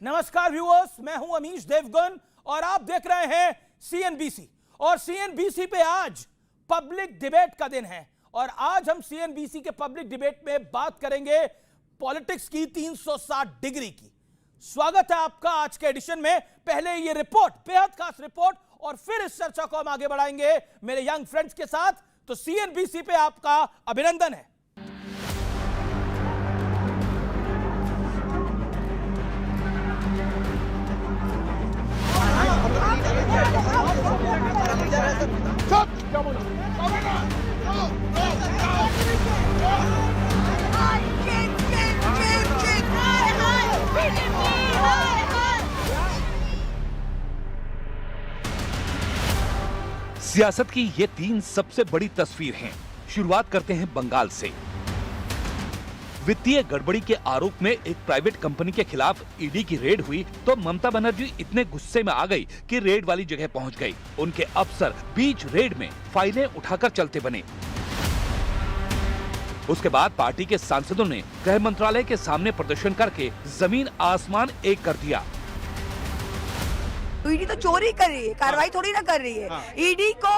नमस्कार व्यूअर्स, मैं हूं अमीश देवगन और आप देख रहे हैं सीएनबीसी। और सीएनबीसी पे आज पब्लिक डिबेट का दिन है और आज हम सीएनबीसी के पब्लिक डिबेट में बात करेंगे पॉलिटिक्स की 360 डिग्री की। स्वागत है आपका आज के एडिशन में। पहले ये रिपोर्ट, बेहद खास रिपोर्ट, और फिर इस चर्चा को हम आगे बढ़ाएंगे मेरे यंग फ्रेंड्स के साथ। तो सीएनबीसी पे आपका अभिनंदन है। सियासत की ये 3 सबसे बड़ी तस्वीर हैं। शुरुआत करते हैं बंगाल से। वित्तीय गड़बड़ी के आरोप में एक प्राइवेट कंपनी के खिलाफ ईडी की रेड हुई तो ममता बनर्जी इतने गुस्से में आ गई कि रेड वाली जगह पहुंच गई। उनके अफसर बीच रेड में फाइलें उठाकर चलते बने। उसके बाद पार्टी के सांसदों ने गृह मंत्रालय के सामने प्रदर्शन करके जमीन आसमान एक कर दिया। ईडी तो चोरी कर रही है, कार्रवाई थोड़ी ना कर रही है। ईडी को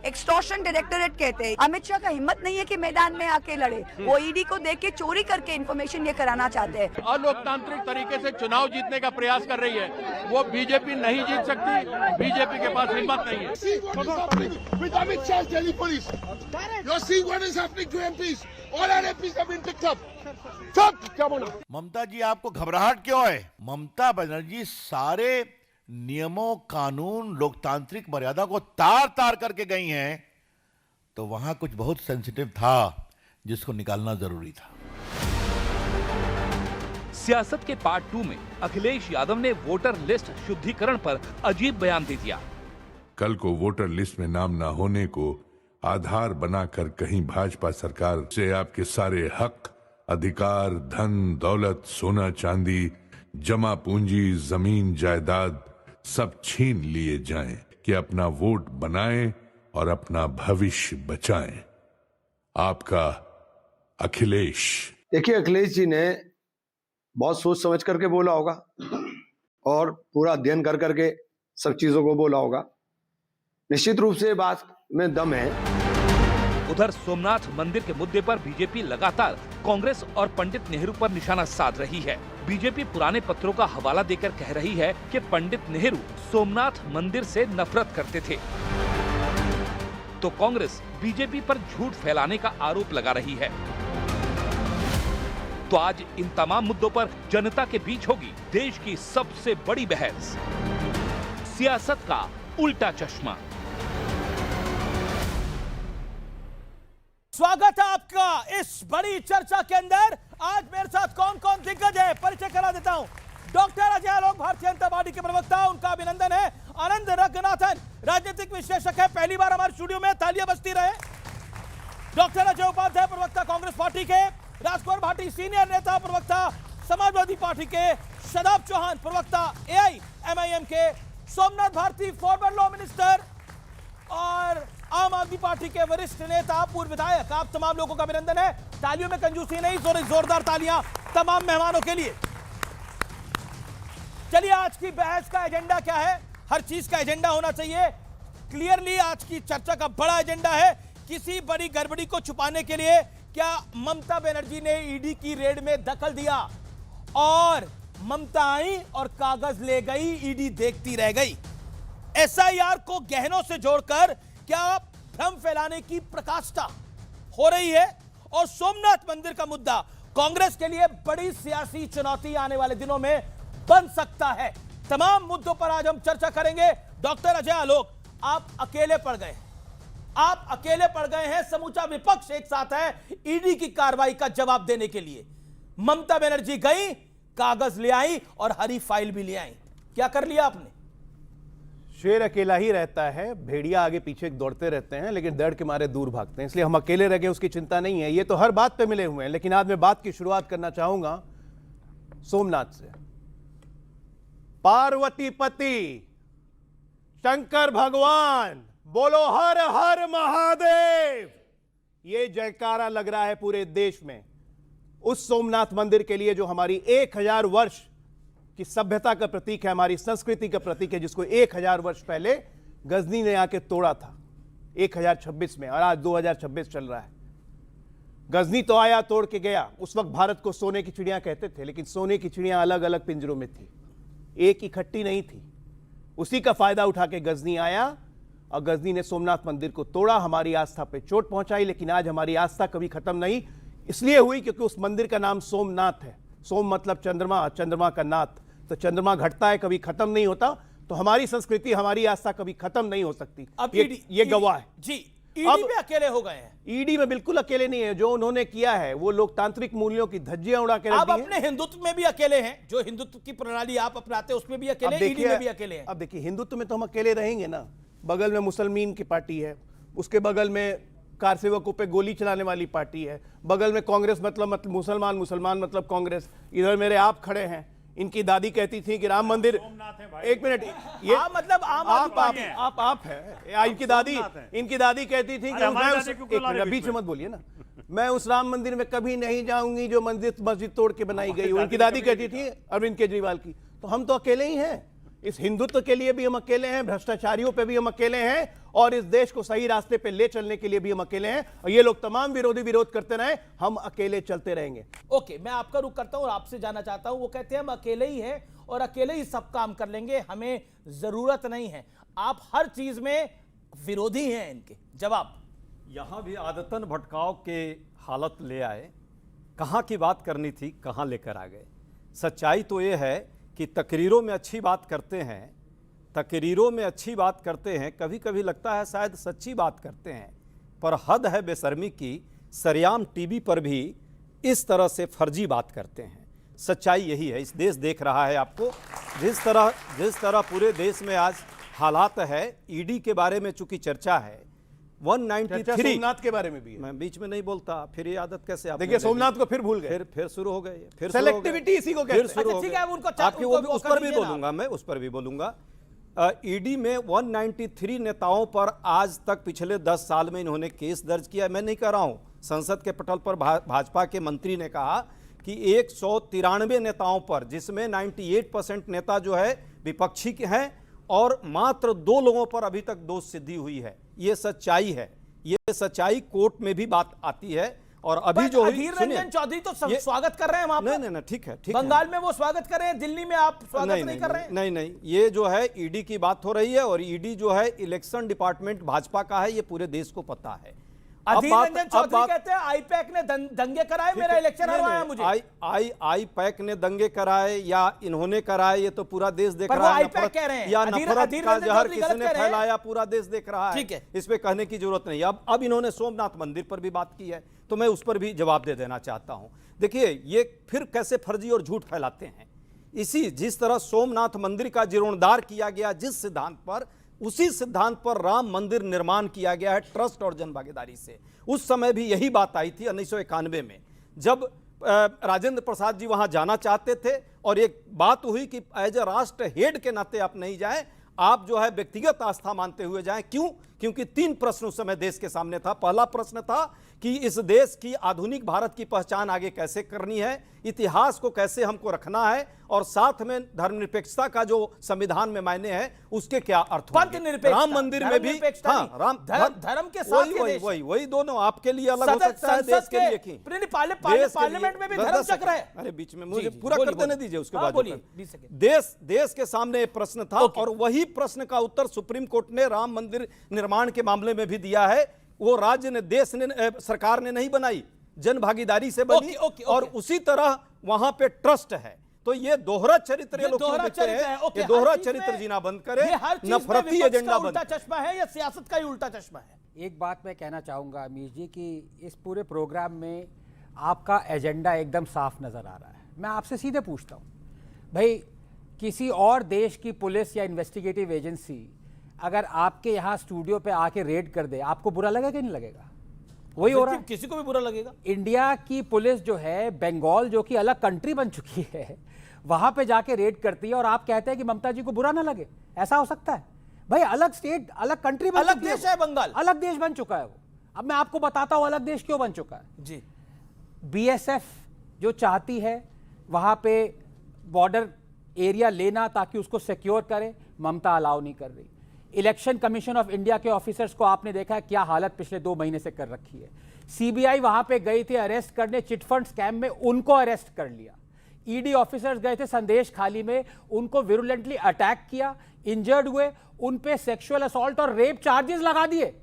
एक्सटॉर्शन डायरेक्टरेट कहते हैं। अमित शाह का हिम्मत नहीं है कि मैदान में आके लड़े। वो ईडी को देख के चोरी करके इन्फॉर्मेशन ये कराना चाहते हैं। अलोकतांत्रिक तरीके से चुनाव जीतने का प्रयास कर रही है। वो बीजेपी नहीं जीत सकती। बीजेपी के पास हिम्मत नहीं है। ममता जी, आपको घबराहट क्यों है? ममता बनर्जी सारे नियमों, कानून, लोकतांत्रिक मर्यादा को तार तार करके गई हैं, तो वहां कुछ बहुत सेंसिटिव था जिसको निकालना जरूरी था। सियासत के पार्ट 2 में अखिलेश यादव ने वोटर लिस्ट शुद्धिकरण पर अजीब बयान दे दिया। कल को वोटर लिस्ट में नाम न होने को आधार बनाकर कहीं भाजपा सरकार से आपके सारे हक, अधिकार, धन, दौलत, सोना चांदी, जमा पूंजी, जमीन, जायदाद सब छीन लिए जाएं कि अपना वोट बनाएं और अपना भविष्य बचाएं। आपका अखिलेश। देखिए, अखिलेश जी ने बहुत सोच समझ करके बोला होगा और पूरा अध्ययन कर करके सब चीजों को बोला होगा। निश्चित रूप से बात में दम है। उधर सोमनाथ मंदिर के मुद्दे पर बीजेपी लगातार कांग्रेस और पंडित नेहरू पर निशाना साध रही है। बीजेपी पुराने पत्रों का हवाला देकर कह रही है कि पंडित नेहरू सोमनाथ मंदिर से नफरत करते थे, तो कांग्रेस बीजेपी पर झूठ फैलाने का आरोप लगा रही है। तो आज इन तमाम मुद्दों पर जनता के बीच होगी देश की सबसे बड़ी बहस, सियासत का उल्टा चश्मा। स्वागत है आपका इस बड़ी चर्चा के अंदर। आज मेरे साथ कौन कौन दिग्गज है, परिचय करा देता हूं। डॉक्टर अजय आलोक, भारतीय जनता पार्टी के प्रवक्ता, उनका अभिनंदन है। आनंद रंगनाथन, राजनीतिक विश्लेषक है, पहली बार हमारे स्टूडियो में, तालियां बजती रहे। डॉक्टर अजय उपाध्याय, प्रवक्ता कांग्रेस पार्टी के। राजकुमार भाटी, सीनियर नेता, प्रवक्ता समाजवादी पार्टी के। शदाब चौहान, प्रवक्ता AIMIM के। Somnath Bharti, former law minister और आम आदमी पार्टी के वरिष्ठ नेता, पूर्व विधायक। आप तमाम लोगों का अभिनंदन है। तालियों में कंजूसी नहीं, जोरदार तालियां तमाम मेहमानों के लिए। चलिए, आज की बहस का एजेंडा क्या है? हर चीज का एजेंडा होना चाहिए। क्लियरली आज की चर्चा का बड़ा एजेंडा है किसी बड़ी गड़बड़ी को छुपाने के लिए क्या ममता बनर्जी ने ईडी की रेड में दखल दिया और ममता आई और कागज ले गई, ईडी देखती रह गई। SIR को गहनों से जोड़कर क्या भ्रम फैलाने की प्रकाष्ठा हो रही है? और सोमनाथ मंदिर का मुद्दा कांग्रेस के लिए बड़ी सियासी चुनौती आने वाले दिनों में बन सकता है। तमाम मुद्दों पर आज हम चर्चा करेंगे। डॉक्टर अजय आलोक, आप अकेले पड़ गए, आप अकेले पड़ गए हैं। समूचा विपक्ष एक साथ है ईडी की कार्रवाई का जवाब देने के लिए। ममता बनर्जी गई, कागज ले आई और हरी फाइल भी ले आई। क्या कर लिया आपने? शेर अकेला ही रहता है, भेड़िया आगे पीछे दौड़ते रहते हैं, लेकिन डर के मारे दूर भागते हैं। इसलिए हम अकेले रह गए, उसकी चिंता नहीं है। ये तो हर बात पे मिले हुए हैं, लेकिन आज मैं बात की शुरुआत करना चाहूंगा सोमनाथ से। पार्वती पति शंकर भगवान, बोलो हर हर महादेव। ये जयकारा लग रहा है पूरे देश में उस सोमनाथ मंदिर के लिए जो हमारी 1000 वर्ष कि सभ्यता का प्रतीक है, हमारी संस्कृति का प्रतीक है, जिसको 1000 वर्ष पहले गजनी ने आके तोड़ा था 1026 में, और आज 2026 चल रहा है। गजनी तो आया, तोड़ के गया। उस वक्त भारत को सोने की चिड़िया कहते थे, लेकिन सोने की चिड़िया अलग अलग पिंजरों में थी, एक इकट्ठी नहीं थी। उसी का फायदा उठा के गजनी आया और गजनी ने सोमनाथ मंदिर को तोड़ा, हमारी आस्था पे चोट पहुंचाई। लेकिन आज हमारी आस्था कभी खत्म नहीं इसलिए हुई क्योंकि उस मंदिर का नाम सोमनाथ है। सोम मतलब चंद्रमा, चंद्रमा का नाथ, तो चंद्रमा घटता है, कभी खत्म नहीं होता। तो हमारी संस्कृति, हमारी आस्था कभी खत्म नहीं हो सकती। अब ये गवाह है जी। ईडी में अकेले हो गए हैं। ईडी में बिल्कुल अकेले नहीं है। जो उन्होंने किया है वो लोकतांत्रिक मूल्यों की धज्जियां उड़ा के रख आप दी हैं। अपने हिंदुत्व में भी अकेले हैं, जो हिंदुत्व की प्रणाली आप अपनाते हैं उसमें भी अकेले हैं, ईडी में भी अकेले हैं। अब देखिए, हिंदुत्व में तो हम अकेले रहेंगे ना। बगल में मुसलमान की पार्टी है, उसके बगल में कार सेवकों पे गोली चलाने वाली पार्टी है, बगल में कांग्रेस मतलब मुसलमान, मुसलमान मतलब कांग्रेस। इधर मेरे आप खड़े हैं, इनकी दादी कहती थी कि राम मंदिर, एक मिनट, ये मतलब आप है, इनकी दादी कहती थी कि मैं उस, एक मिनट बीच में मत बोलिए ना, मैं उस राम मंदिर में कभी नहीं जाऊंगी जो मस्जिद तोड़ के बनाई गई हो। इनकी दादी कहती थी अरविंद केजरीवाल की। तो हम तो अकेले ही हैं, इस हिंदुत्व के लिए भी हम अकेले हैं, भ्रष्टाचारियों पे भी हम अकेले हैं, और इस देश को सही रास्ते पे ले चलने के लिए भी हम अकेले हैं। और ये लोग तमाम विरोधी विरोध करते रहे, हम अकेले चलते रहेंगे। ओके, मैं आपका रुख करता हूं और आपसे जानना चाहता हूं। वो कहते हैं हम अकेले ही हैं और अकेले ही सब काम कर लेंगे, हमें जरूरत नहीं है। आप हर चीज में विरोधी हैं इनके। जवाब, यहां भी आदतन भटकाव के हालत ले आए। कहां की बात करनी थी, कहां लेकर आ गए। सच्चाई तो ये है कि तकरीरों में अच्छी बात करते हैं, तकरीरों में अच्छी बात करते हैं, कभी कभी लगता है शायद सच्ची बात करते हैं, पर हद है बेशर्मी की, सरेआम टीवी पर भी इस तरह से फर्जी बात करते हैं। सच्चाई यही है, इस देश देख रहा है आपको। जिस तरह पूरे देश में आज हालात है, ईडी के बारे में चूंकि चर्चा है, 193 सोमनाथ के बारे में भी है। मैं बीच में नहीं बोलता, फिर ये आदत कैसे आप देखिए, सोमनाथ को फिर भूल गए, फिर शुरू हो गए, फिर सेलेक्टिविटी इसी को कहते हैं। शुरू हो ठीक है, अब उनको आपकी उनको उस पर भी दीजिए ना। बोलूंगा, मैं उस पर भी बोलूंगा। ईडी में 193 नेताओं पर आज तक पिछले 10 साल में इन्होंने केस दर्ज किया। मैं नहीं कह रहा हूं, संसद के पटल पर भाजपा के मंत्री ने कहा कि 193 नेताओं पर, जिसमें 98% नेता जो है विपक्षी के हैं, और मात्र 2 लोगों पर अभी तक दोष सिद्धि हुई है। ये सच्चाई है, ये सच्चाई कोर्ट में भी बात आती है। और अभी जो अधीर रंजन चौधरी तो स्वागत कर रहे हैं वहां पर। नहीं, ठीक है, बंगाल में वो स्वागत कर रहे हैं, दिल्ली में आप स्वागत नहीं कर रहे हैं। नहीं, ये जो है ईडी की बात हो रही है, और ईडी जो है इलेक्शन डिपार्टमेंट भाजपा का है, ये पूरे देश को पता है। अधीर रंजन चौधरी कहते हैं आईपैक ने दंगे कराए, मेरा इलेक्शन हरवाया मुझे। आईपैक ने दंगे कराए या इन्होंने कराए, ये तो पूरा देश देख रहा है। आईपैक कह रहे हैं या नफरत का जहर किसने फैलाया, पूरा देश देख रहा है। ठीक है, इस पे कहने की जरूरत नहीं। अब इन्होंने सोमनाथ मंदिर पर भी बात की है, तो मैं उस पर भी जवाब दे देना चाहता हूं। देखिए, ये फिर कैसे फर्जी और झूठ फैलाते हैं। जिस तरह सोमनाथ मंदिर का जीर्णोद्धार किया गया जिस सिद्धांत पर, उसी सिद्धांत पर राम मंदिर निर्माण किया गया है, ट्रस्ट और जनभागीदारी से। उस समय भी यही बात आई थी 1991 में, जब राजेंद्र प्रसाद जी वहां जाना चाहते थे, और एक बात हुई कि एज ए राष्ट्र हेड के नाते आप नहीं जाएं, आप जो है व्यक्तिगत आस्था मानते हुए जाएं। क्यों? क्योंकि 3 प्रश्न उस समय देश के सामने था। पहला प्रश्न था कि इस देश की आधुनिक भारत की पहचान आगे कैसे करनी है, इतिहास को कैसे हमको रखना है, और साथ में धर्मनिरपेक्षता का जो संविधान में मायने है उसके क्या अर्थ होंगे। राम मंदिर में भी धर्म के साथ वही दोनों आपके लिए अलग हो सकता है, देश के लिए पार्लियामेंट में भी धर्म चक्र है। अरे बीच में मुझे पूरा कर देने दीजिए, उसके बाद बोलिए। देश के सामने प्रश्न था, और वही प्रश्न का उत्तर सुप्रीम कोर्ट ने राम मंदिर निर्माण के मामले में भी दिया है। वो राज्य ने, देश ने, सरकार ने नहीं बनाई, जन भागीदारी से बनी। और उसी तरह वहां पे ट्रस्ट है। तो ये दोहरा चरित्र ये दोहरा चरित्र जीना बंद करे, नफरती एजेंडा बंद। चश्मा है या सियासत का ही उल्टा चश्मा है? एक बात मैं कहना चाहूंगा अमीर जी कि इस पूरे प्रोग्राम में आपका एजेंडा एकदम साफ नजर आ रहा है। मैं आपसे सीधे पूछता हूं, भाई किसी और देश की पुलिस या इन्वेस्टिगेटिव एजेंसी अगर आपके यहाँ स्टूडियो पे आके रेड कर दे, आपको बुरा लगेगा कि नहीं लगेगा? वही हो रहा है, किसी को भी बुरा लगेगा। इंडिया की पुलिस जो है, बंगाल जो कि अलग कंट्री बन चुकी है, वहां पे जाके रेड करती है, और आप कहते हैं कि ममता जी को बुरा ना लगे। ऐसा हो सकता है? भाई अलग स्टेट, अलग कंट्री बन अलग देश है, बंगाल अलग देश बन चुका है वो। अब मैं आपको बताता हूं अलग देश क्यों बन चुका है जी। बीएसएफ जो चाहती है वहां पे बॉर्डर एरिया लेना ताकि उसको सिक्योर करे, ममता अलाउ नहीं कर रही। इलेक्शन कमीशन ऑफ इंडिया के ऑफिसर्स को आपने देखा है क्या हालत पिछले 2 महीने से कर रखी है। सीबीआई वहां पे गई थी अरेस्ट करने, चिटफंड स्कैम में उनको अरेस्ट कर लिया। ईडी ऑफिसर्स गए थे संदेश खाली में, उनको विरुलेंटली अटैक किया, इंजर्ड हुए, उन पे सेक्सुअल असॉल्ट और रेप चार्जेस लगा दिए।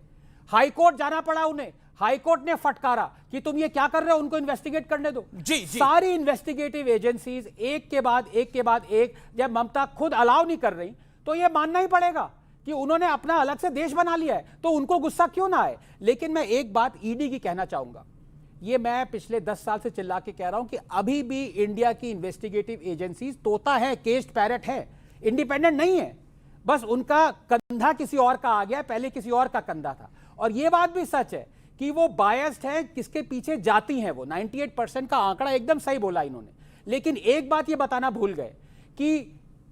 हाई कोर्ट जाना पड़ा उन्हें, हाई कोर्ट ने फटकारा कि तुम ये क्या कर रहे हो, उनको इन्वेस्टिगेट करने दो। जी। सारी इन्वेस्टिगेटिव एजेंसीज एक के बाद एक, जब ममता खुद अलाउ नहीं कर रही तो ये मानना ही पड़ेगा कि उन्होंने अपना अलग से देश बना लिया है, तो उनको गुस्सा क्यों ना आए। लेकिन मैं एक बात ईडी की कहना चाहूंगा, ये मैं पिछले 10 साल से चिल्ला के कह रहा हूं कि अभी भी इंडिया की इन्वेस्टिगेटिव एजेंसीज तोता है, केस्ड पैरट है, इंडिपेंडेंट नहीं है। बस उनका कंधा किसी और का आ गया, पहले किसी और का कंधा था। और ये बात भी सच है कि वो बायस्ड है, किसके पीछे जाती हैं वो। 98% का आंकड़ा एकदम सही बोला इन्होंने। लेकिन एक बात ये बताना भूल गए कि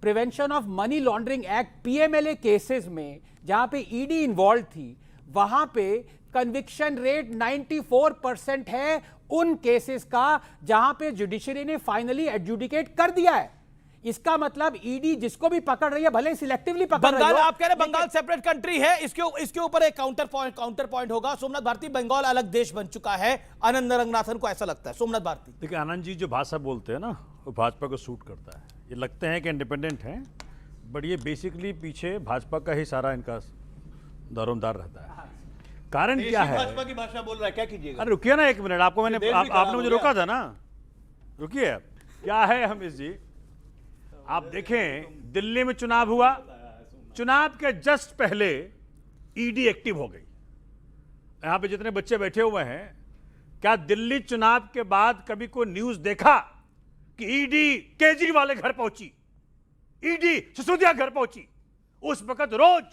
prevention of money laundering act PMLA cases में जहां पे ईडी इन्वॉल्व थी, वहां पे कन्विक्शन रेट 94% है उन केसेस का जहां पे जुडिशरी ने फाइनली एडजुडिकेट कर दिया है। इसका मतलब ईडी जिसको भी पकड़ रही है, भले सिलेक्टिवली पकड़ रही बंगाल, हो, आप कह रहे हैं बंगाल सेपरेट कंट्री है, इसके ऊपर एक काउंटर पॉइंट होगा। सोमनाथ भारती, बंगाल अलग देश बन चुका है, आनंद रंगनाथन को ऐसा लगता है। सोमनाथ भारती, देखिए आनंद जी जो भाषा बोलते हैं ना, वो भाजपा को सूट करता है। ये लगते हैं कि इंडिपेंडेंट हैं, बट ये बेसिकली पीछे भाजपा का ही सारा इनका दारोमदार रहता है। कारण क्या है? भाजपा की भाषा बोल रहा है, क्या कीजिएगा? अरे रुकिए ना 1 मिनट, आपको मैंने आपने मुझे रोका था ना, रुकिए। क्या है हमीश जी, आप देखें दिल्ली में चुनाव हुआ, चुनाव के जस्ट पहले ईडी एक्टिव हो गई। यहां पे जितने बच्चे बैठे हुए हैं, क्या दिल्ली चुनाव के बाद कभी कोई न्यूज देखा कि ईडी केजरीवाल के घर पहुंची, ईडी सिसोदिया घर पहुंची? उस वक्त रोज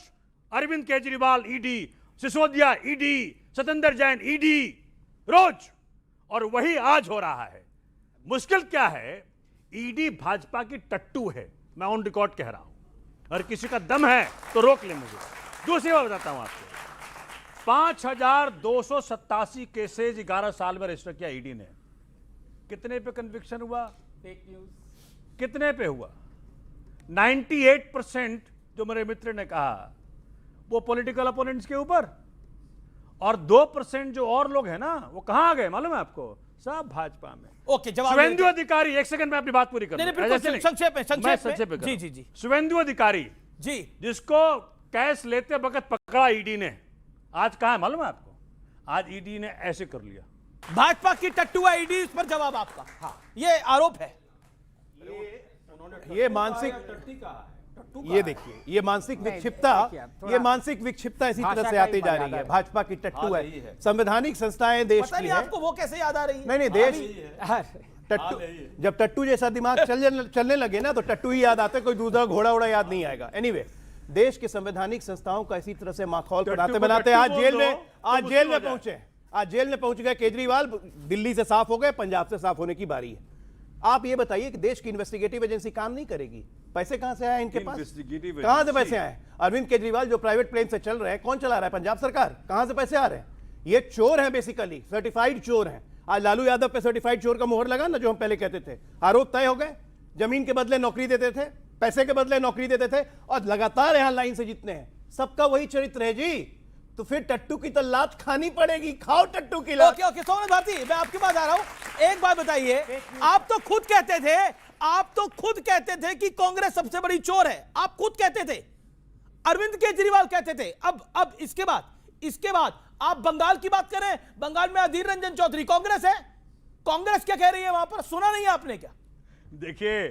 Arvind Kejriwal ED, Sisodia ED, Satyendra Jain ED, रोज। और वही आज हो रहा है। मुश्किल क्या है, ईडी भाजपा की टट्टू है, मैं ऑन रिकॉर्ड कह रहा हूं। अगर किसी का दम है तो रोक ले मुझे। दूसरी बात बताता हूं आपको, 5287 केसेज 11 साल में रजिस्टर किया ईडी ने। कितने पे कन्विक्शन हुआ? फेक न्यूज कितने पे हुआ? 98% जो मेरे मित्र ने कहा वो पॉलिटिकल अपोनेंट्स के ऊपर, और 2% जो और लोग हैं ना, वो कहां आ गए मालूम है आपको? सब भाजपा में। ओके, जवाब शुभेंदु अधिकारी, 1 सेकंड में अपनी बात पूरी कर संक्षेप में। जी। शुभेंदु अधिकारी जी, जिसको कैश लेते वक्त पकड़ा ईडी ने, आज कहां है मालूम है आपको? आज ईडी ने ऐसे कर लिया। भाजपा की टट्टू है ईडी, इस पर जवाब आपका? हाँ, ये आरोप है। ये मानसिक, ये देखिए, ये मानसिक विक्षिप्तता इसी तरह से आती जा रही है। भाजपा की टट्टू है, संवैधानिक संस्थाएं देश पता की नहीं है। आपको वो कैसे याद आ रही है? नहीं, देश टट्टू, जब टट्टू जैसा दिमाग चलने लगे ना, तो टट्टू ही याद आता है, कोई दूसरा घोड़ा उड़ा याद नहीं आएगा। एनीवे, देश के संवैधानिक संस्थाओं का इसी तरह से माहौल बनाते आज जेल में पहुंच गए केजरीवाल। दिल्ली से साफ हो गए, पंजाब से साफ होने की बारी है। आप ये बताइए कि देश की इन्वेस्टिगेटिव एजेंसी काम नहीं करेगी? पैसे कहां से आए इनके पास? कहां से पैसे आए? अरविंद केजरीवाल जो प्राइवेट प्लेन से चल रहे हैं, कौन चला रहा है? पंजाब सरकार। कहां से पैसे आ रहे हैं? ये चोर हैं, बेसिकली सर्टिफाइड चोर हैं। आज लालू यादव पे सर्टिफाइड चोर का मोहर लगा ना, जो हम पहले कहते थे। आरोप तय हो गए, जमीन के बदले नौकरी देते थे, पैसे के बदले नौकरी देते थे, और लगातार यहां लाइन से जीतने हैं। सबका वही चरित्र है जी। तो फिर टट्टू की तो लात खानी पड़ेगी, खाओ टट्टू की लात। ओके, सोमनाथ भारती, मैं आपके पास आ रहा हूं। एक बात बताइए, आप तो खुद कहते थे कि कांग्रेस सबसे बड़ी चोर है। आप खुद कहते थे, अरविंद केजरीवाल कहते थे। अब इसके बाद आप बंगाल की बात करें, बंगाल में अधीर रंजन चौधरी कांग्रेस है। कांग्रेस क्या कह रही है वहां पर, सुना नहीं आपने क्या? देखिए,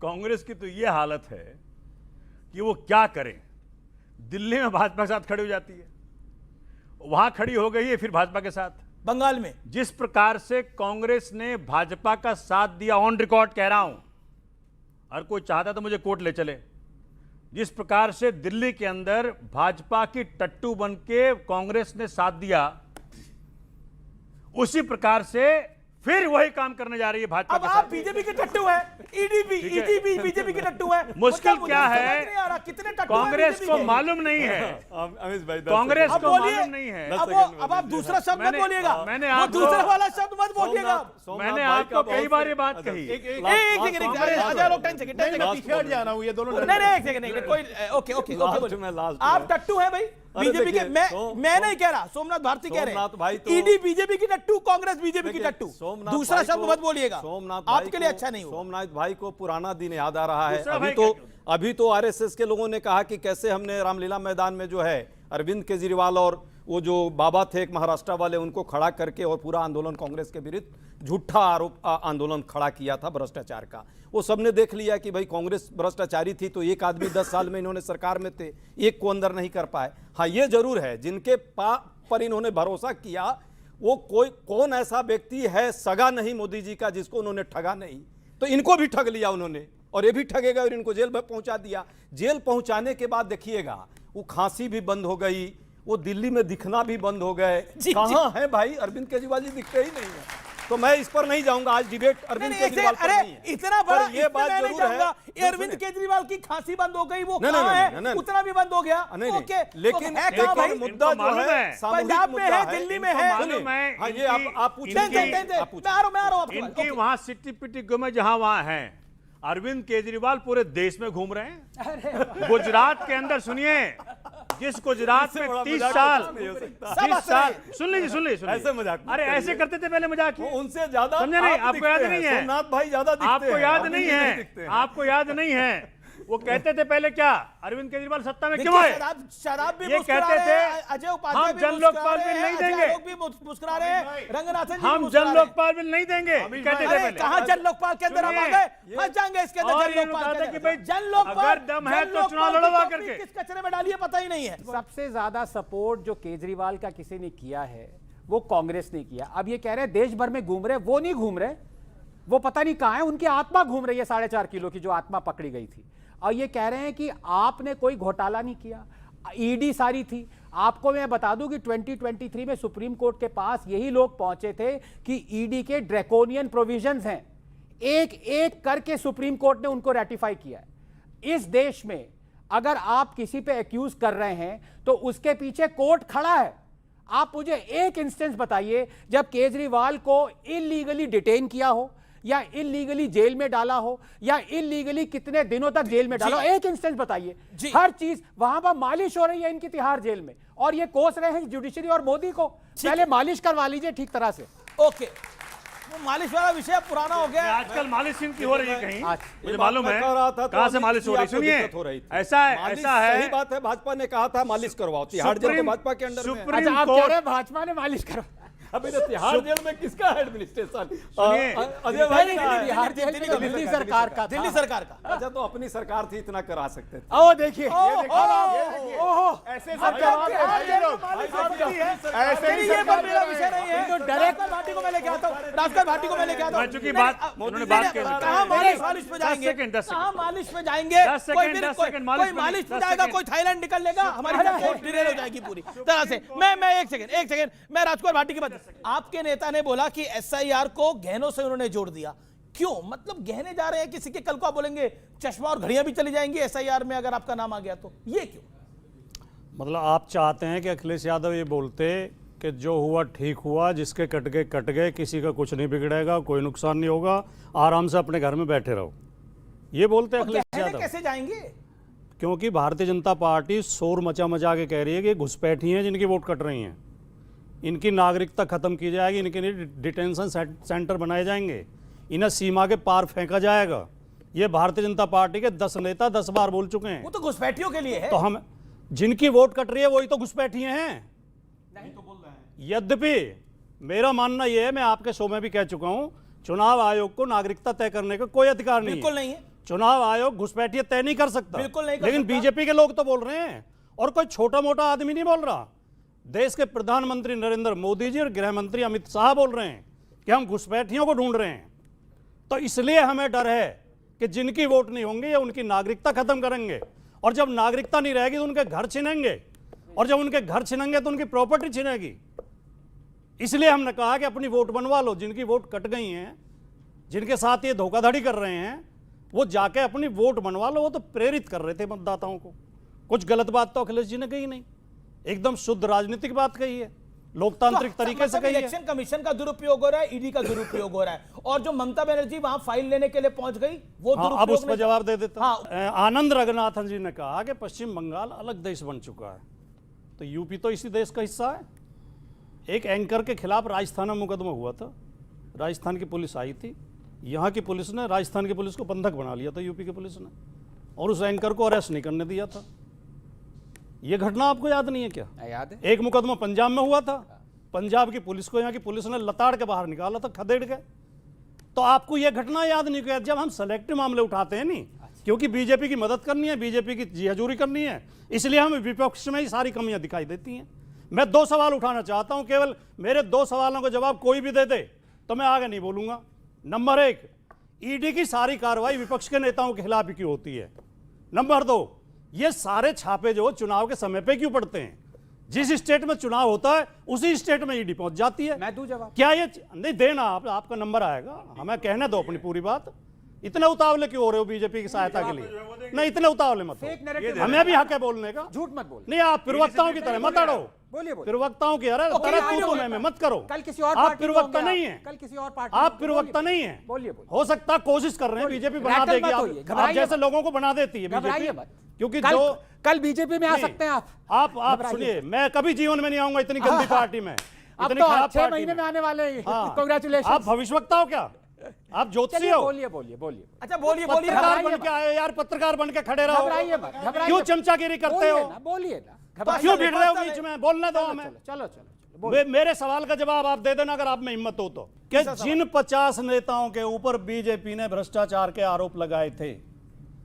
कांग्रेस की तो यह हालत है कि वो क्या करें। दिल्ली में भाजपा के साथ खड़ी हो जाती है, वहां खड़ी हो गई है, फिर भाजपा के साथ। बंगाल में जिस प्रकार से कांग्रेस ने भाजपा का साथ दिया, ऑन रिकॉर्ड कह रहा हूं, हर कोई चाहता तो मुझे कोर्ट ले चले। जिस प्रकार से दिल्ली के अंदर भाजपा की टट्टू बन के कांग्रेस ने साथ दिया, उसी प्रकार से फिर वही काम करने जा रही है भाजपा के साथ। आप बीजेपी के टट्टू है, ईडी भी बीजेपी के टट्टू है? मुश्किल मतलब क्या मुझे समझ है? नहीं आ रहा, कितने टट्टू हैं कांग्रेस बीजेपी को के? मालूम नहीं है, अमित भाई कांग्रेस अब को बोलिए, मालूम नहीं है। अब आप दूसरा शब्द मत बोलिएगा, मैंने वो आपको- दूसरा वाला शब्द मत बोलिएगा। मैंने आपको कई बार ये बात कही। एक सेकंड, अजय लोग 10 सेकंड पीछे हट जाना, ये दोनों नहीं एक सेकंड, नहीं कोई ओके ओके आप टट्टू हैं भाई बीजेपी के। मैं नहीं कह रहा, सोमनाथ भारती कह रहे सोमनाथ भाई हैं तो- ईडी बीजेपी की टट्टू, कांग्रेस बीजेपी की टट्टू। सोमनाथ दूसरा भाई शब्द को- मत बोलिएगा, सोमनाथ भाई आपके लिए को- अच्छा नहीं होगा। सोमनाथ भाई को पुराना दिन याद आ रहा है। दूसरा भाई क्या अभी तो आरएसएस के लोगों ने कहा कि कैसे हमने रामलीला मैदान में जो है अरविंद केजरीवाल और वो जो बाबा थे एक महाराष्ट्र वाले, उनको खड़ा करके और पूरा आंदोलन कांग्रेस के विरुद्ध झूठा आरोप आंदोलन खड़ा किया था भ्रष्टाचार का। वो सबने देख लिया कि भाई कांग्रेस भ्रष्टाचारी थी, तो एक आदमी 10 साल में इन्होंने सरकार में थे, एक को अंदर नहीं कर पाए। हाँ ये जरूर है, जिनके पर इन्होंने भरोसा किया वो कौन ऐसा व्यक्ति है सगा नहीं मोदी जी का जिसको उन्होंने ठगा नहीं, तो इनको भी ठग लिया उन्होंने और ये भी ठगेगा और इनको जेल में पहुंचा दिया। जेल पहुंचाने के बाद देखिएगा वो खांसी भी बंद हो गई, वो दिल्ली में दिखना भी बंद हो गए। कहां है भाई अरविंद केजरीवाल जी? दिखते ही नहीं है। तो मैं इस पर नहीं जाऊंगा, आज डिबेट अरविंद केजरीवाल पर नहीं है। इतना बड़ा पर ये बात जरूर है, अरविंद केजरीवाल की खांसी बंद हो गई, वो नहीं, कहां नहीं, है? नहीं, उतना भी बंद हो गया। नहीं, ओके, लेकिन तो है कहां भाई? मुद्दा जो है सामूहिक पंजाब में मुद्दा है, दिल्ली में है। मालूम है हाँ ये आप पूछिए। मैं आ रहा हूं आपके पास। इनकी वहां सिट्टी पिट्टी गुमे जहां वहां हैं। अरविंद केजरीवाल पूरे देश में घूम रहे हैं। गुजरात के अंदर सुनिए, जिस गुजरात में 30 साल सुन लीजिए ऐसे मजाक अरे ऐसे करते थे पहले मजाक, उनसे ज्यादा समझे नहीं? आप आपको याद दिखते नहीं हैं। है? सोमनाथ भाई ज्यादा दिखते आपको हैं, याद आप नहीं दिखते है? हैं। आपको याद नहीं है? वो कहते थे पहले क्या, अरविंद केजरीवाल सत्ता में क्यों देखिए, आए? शराब भी ये मुस्कुरा कहते रहे थे, हैं, अजय उपाध्याय हम भी जन मुस्कुरा लोकपाल रहे बिल हैं, नहीं अजय देंगे। लोग भी मुस्कुरा रहे हैं, रंगनाथन जी भी हम मुस्कुरा जन रहे हैं। लोकपाल बिल नहीं देंगे कहते थे अरे पहले। कहां जन लोकपाल के अंदर हम आ गए? फंस जाएंगे इसके अंदर और जन ये लोकपाल कहा के था अंदर। कि भाई जन लोकपाल अगर दम है जन तो चुनाव लोकपाल लड़वा की करके। किस कचरे में डालिए पता ही नहीं है। सबसे ज्यादा सपोर्ट जो केजरीवाल का किसी ने किया है वो कांग्रेस ने किया। अब ये कह रहे हैं देश भर में घूम रहे, वो नहीं घूम रहे, वो पता नहीं कहां है, उनकी आत्मा घूम रही है 4.5 किलो की जो आत्मा पकड़ी गई थी। और ये कह रहे हैं कि आपने कोई घोटाला नहीं किया, ईडी सारी थी। आपको मैं बता दूं कि 2023 में सुप्रीम कोर्ट के पास यही लोग पहुंचे थे कि ईडी के ड्रैकोनियन प्रोविजंस हैं, एक एक करके सुप्रीम कोर्ट ने उनको रेटिफाई किया है। इस देश में अगर आप किसी पे एक्यूज कर रहे हैं तो उसके पीछे कोर्ट खड़ा है। आप मुझे एक इंस्टेंस बताइए जब केजरीवाल को इलीगली डिटेन किया हो या इलीगली जेल में डाला हो या इलीगली कितने दिनों तक जेल में डाला हो, एक इंस्टेंस बताइए। हर चीज वहां पर मालिश हो रही है इनकी तिहाड़ जेल में, और ये कोस रहे हैं जुडिशरी और मोदी को। पहले मालिश करवा लीजिए ठीक तरह से। ओके, वो मालिश वाला विषय पुराना हो गया। आजकल मालिश इनकी हो रही है कहीं, मुझे ये मालूम बात है मैं कह रहा था तो कहां से अमित मालिश हो जी रही। आपको सुनिए, दिक्कत हो रही थी। ऐसा मालिश ऐसा है, सही बात है, भाजपा ने कहा था मालिश करवाओ, तिहाड़ जेल तो भाजपा के अंडर में है। सुप्रीम अच्छा, आप कह रहे कोर्ट हैं भाजपा ने मालिश करो। अभी तो तिहाड़ जेल में किसका एडमिनिस्ट्रेशन? सुनिए, अजय भाई नहीं, का नहीं, है। बिहार जेल में तो दिल्ली सरकार का था। दिल्ली सरकार का। अच्छा तो अपनी सरकार थी, इतना करा सकते थे। ओ देखिए, ऐसे सब जवाब दे भाई ये लोग। ऐसे ही ये बात मेरा विषय नहीं है। डायरेक्ट भाटी को मैं लेके आता हूँ, राजकर भाटी को मैं लेके आता हूँ। मैं चूंकि बात उन्होंने बात की, कहाँ मालिश पे जाएंगे? 10 सेकंड कहाँ मालिश पे जाएंगे? 10 सेकंड कोई मालिश पे जाएगा, कोई थाईलैंड निकल लेगा, हमारी रिपोर्ट डिटेल हो जाएगी पूरी तरह से। मैं एक सेकंड मैं राजकुमार भाटी की बात। आपके नेता ने बोला कि एसआईआर को गहनों से उन्होंने जोड़ दिया। क्यों? मतलब गहने जा रहे हैं किसी के, कल को आप बोलेंगे चश्मा और घड़ियां भी चली जाएंगी एसआईआर में अगर आपका नाम आ गया तो, ये क्यों? मतलब आप चाहते हैं कि अखिलेश यादव ये बोलते कि जो हुआ ठीक हुआ, जिसके कट गए, किसी का कुछ नहीं बिगड़ेगा, कोई नुकसान नहीं होगा, आराम से अपने घर में बैठे रहो, ये बोलते हैं अखिलेश गहने यादव। कैसे जाएंगे? क्योंकि भारतीय जनता पार्टी शोर मचा के कह रही है कि घुसपैठी हैं जिनकी वोट कट रही हैं, इनकी नागरिकता खत्म की जाएगी, इनके लिए डिटेंशन सेंटर बनाए जाएंगे, इन्हें सीमा के पार फेंका जाएगा। ये भारतीय जनता पार्टी के 10 नेता 10 बार बोल चुके हैं। वो तो घुसपैठियों के लिए है। तो हम जिनकी वोट कट रही है वही तो घुसपैठी हैं। नहीं तो बोल रहे हैं। यद्यपि मेरा मानना यह है, मैं आपके शो में भी कह चुका हूं, चुनाव आयोग को नागरिकता तय करने का कोई अधिकार नहीं है। बिल्कुल नहीं है। चुनाव आयोग घुसपैठियत तय नहीं कर सकता। बिल्कुल नहीं कर लेकिन सकता। बीजेपी के लोग तो बोल रहे हैं, और कोई छोटा मोटा आदमी नहीं बोल रहा। देश के प्रधानमंत्री नरेंद्र मोदी जी और गृह मंत्री अमित शाह बोल रहे हैं कि हम घुसपैठियों को ढूंढ रहे हैं। तो इसलिए हमें डर है कि जिनकी वोट नहीं होंगे या उनकी नागरिकता खत्म करेंगे, और जब नागरिकता नहीं रहेगी तो उनके घर छिनेंगे, और जब उनके घर छिनेंगे तो उनकी प्रॉपर्टी छिनेगी। इसलिए हमने कहा कि अपनी वोट बनवा लो। जिनकी वोट कट गई हैं, जिनके साथ ये धोखाधड़ी कर रहे हैं, वो जाके अपनी वोट बनवा लो। वो तो प्रेरित कर रहे थे मतदाताओं को। कुछ गलत बात तो अखिलेश जी ने कही नहीं, एकदम शुद्ध राजनीतिक बात कही है, लोकतांत्रिक तरीके से कही है। इलेक्शन कमीशन का दुरुपयोग हो रहा है, ईडी का दुरुपयोग हो रहा है, और जो ममता बनर्जी वहां फाइल लेने के लिए पहुंच गई वो दुरुपयोग। अब उस पर जवाब दे देता हूं। हाँ। आनंद रंगनाथन जी ने कहा कि पश्चिम बंगाल अलग देश बन चुका है, तो यूपी तो इसी देश का हिस्सा है। एक एंकर के खिलाफ राजस्थान में मुकदमा हुआ था, राजस्थान की पुलिस आई थी, यहाँ की पुलिस ने राजस्थान की पुलिस को बंधक बना लिया था यूपी की पुलिस ने, और उस एंकर को अरेस्ट नहीं करने दिया था। यह घटना आपको याद नहीं है क्या? याद है। एक मुकदमा पंजाब में हुआ था, पंजाब की पुलिस को यहाँ की पुलिस ने लताड़ के बाहर निकाला था, खदेड़ के। तो आपको यह घटना याद नहीं किया? जब हम सेलेक्टिव मामले उठाते हैं नहीं, क्योंकि बीजेपी की मदद करनी है, बीजेपी की जी हजूरी करनी है, इसलिए हमें विपक्ष में ही सारी कमियां दिखाई देती हैं। मैं 2 सवाल उठाना चाहता हूं, केवल मेरे 2 सवालों का जवाब कोई भी दे दे तो मैं आगे नहीं बोलूंगा। नंबर 1, ईडी की सारी कार्रवाई विपक्ष के नेताओं के खिलाफ ही क्यों होती है? नंबर 2, ये सारे छापे जो चुनाव के समय पे क्यों पड़ते हैं? जिस स्टेट में चुनाव होता है उसी स्टेट में ईडी पहुंच जाती है। मैं दूं जवाब? क्या ये नहीं देना? आपका नंबर आएगा, हमें कहने दो अपनी पूरी बात। इतने उतावले क्यों हो रहे हो बीजेपी की सहायता के लिए? नहीं, इतने उतावले मत हो, हमें भी हक है बोलने का। झूठ मत बोल। नहीं, आप प्रवक्ताओं की तरह मत अड़ो, बोलिए प्रवक्ताओं की तरह तू में मत करो। कल किसी और आप प्रवक्ता नहीं है, कल किसी और पार्टी, आप प्रवक्ता नहीं है। बोलिए। हो सकता कोशिश कर रहे हैं बीजेपी बना देगी, आप जैसे लोगों को बना देती है बीजेपी, क्योंकि जो कल बीजेपी में आ सकते हैं आप सुनिए, मैं कभी जीवन में नहीं आऊंगा इतनी गंदी पार्टी में, इतनी खराब 6 महीने में आने वाले हैं। कांग्रेचुलेशन। आप भविष्यवक्ता हो क्या? आप ज्योतिषी हो? बोलिए। अच्छा बोलिए। पत्रकार बन के आए यार, पत्रकार बन के खड़े रहो, घबराइए मत, क्यों चमचागिरी करते हो? बोलिए ना, क्यों भिड़ रहे हो बीच में? बोलने दो हमें। चलो। मेरे सवाल का जवाब आप दे देना अगर आप में हिम्मत हो तो। कि जिन 50 नेताओं के ऊपर बीजेपी ने भ्रष्टाचार के आरोप लगाए थे,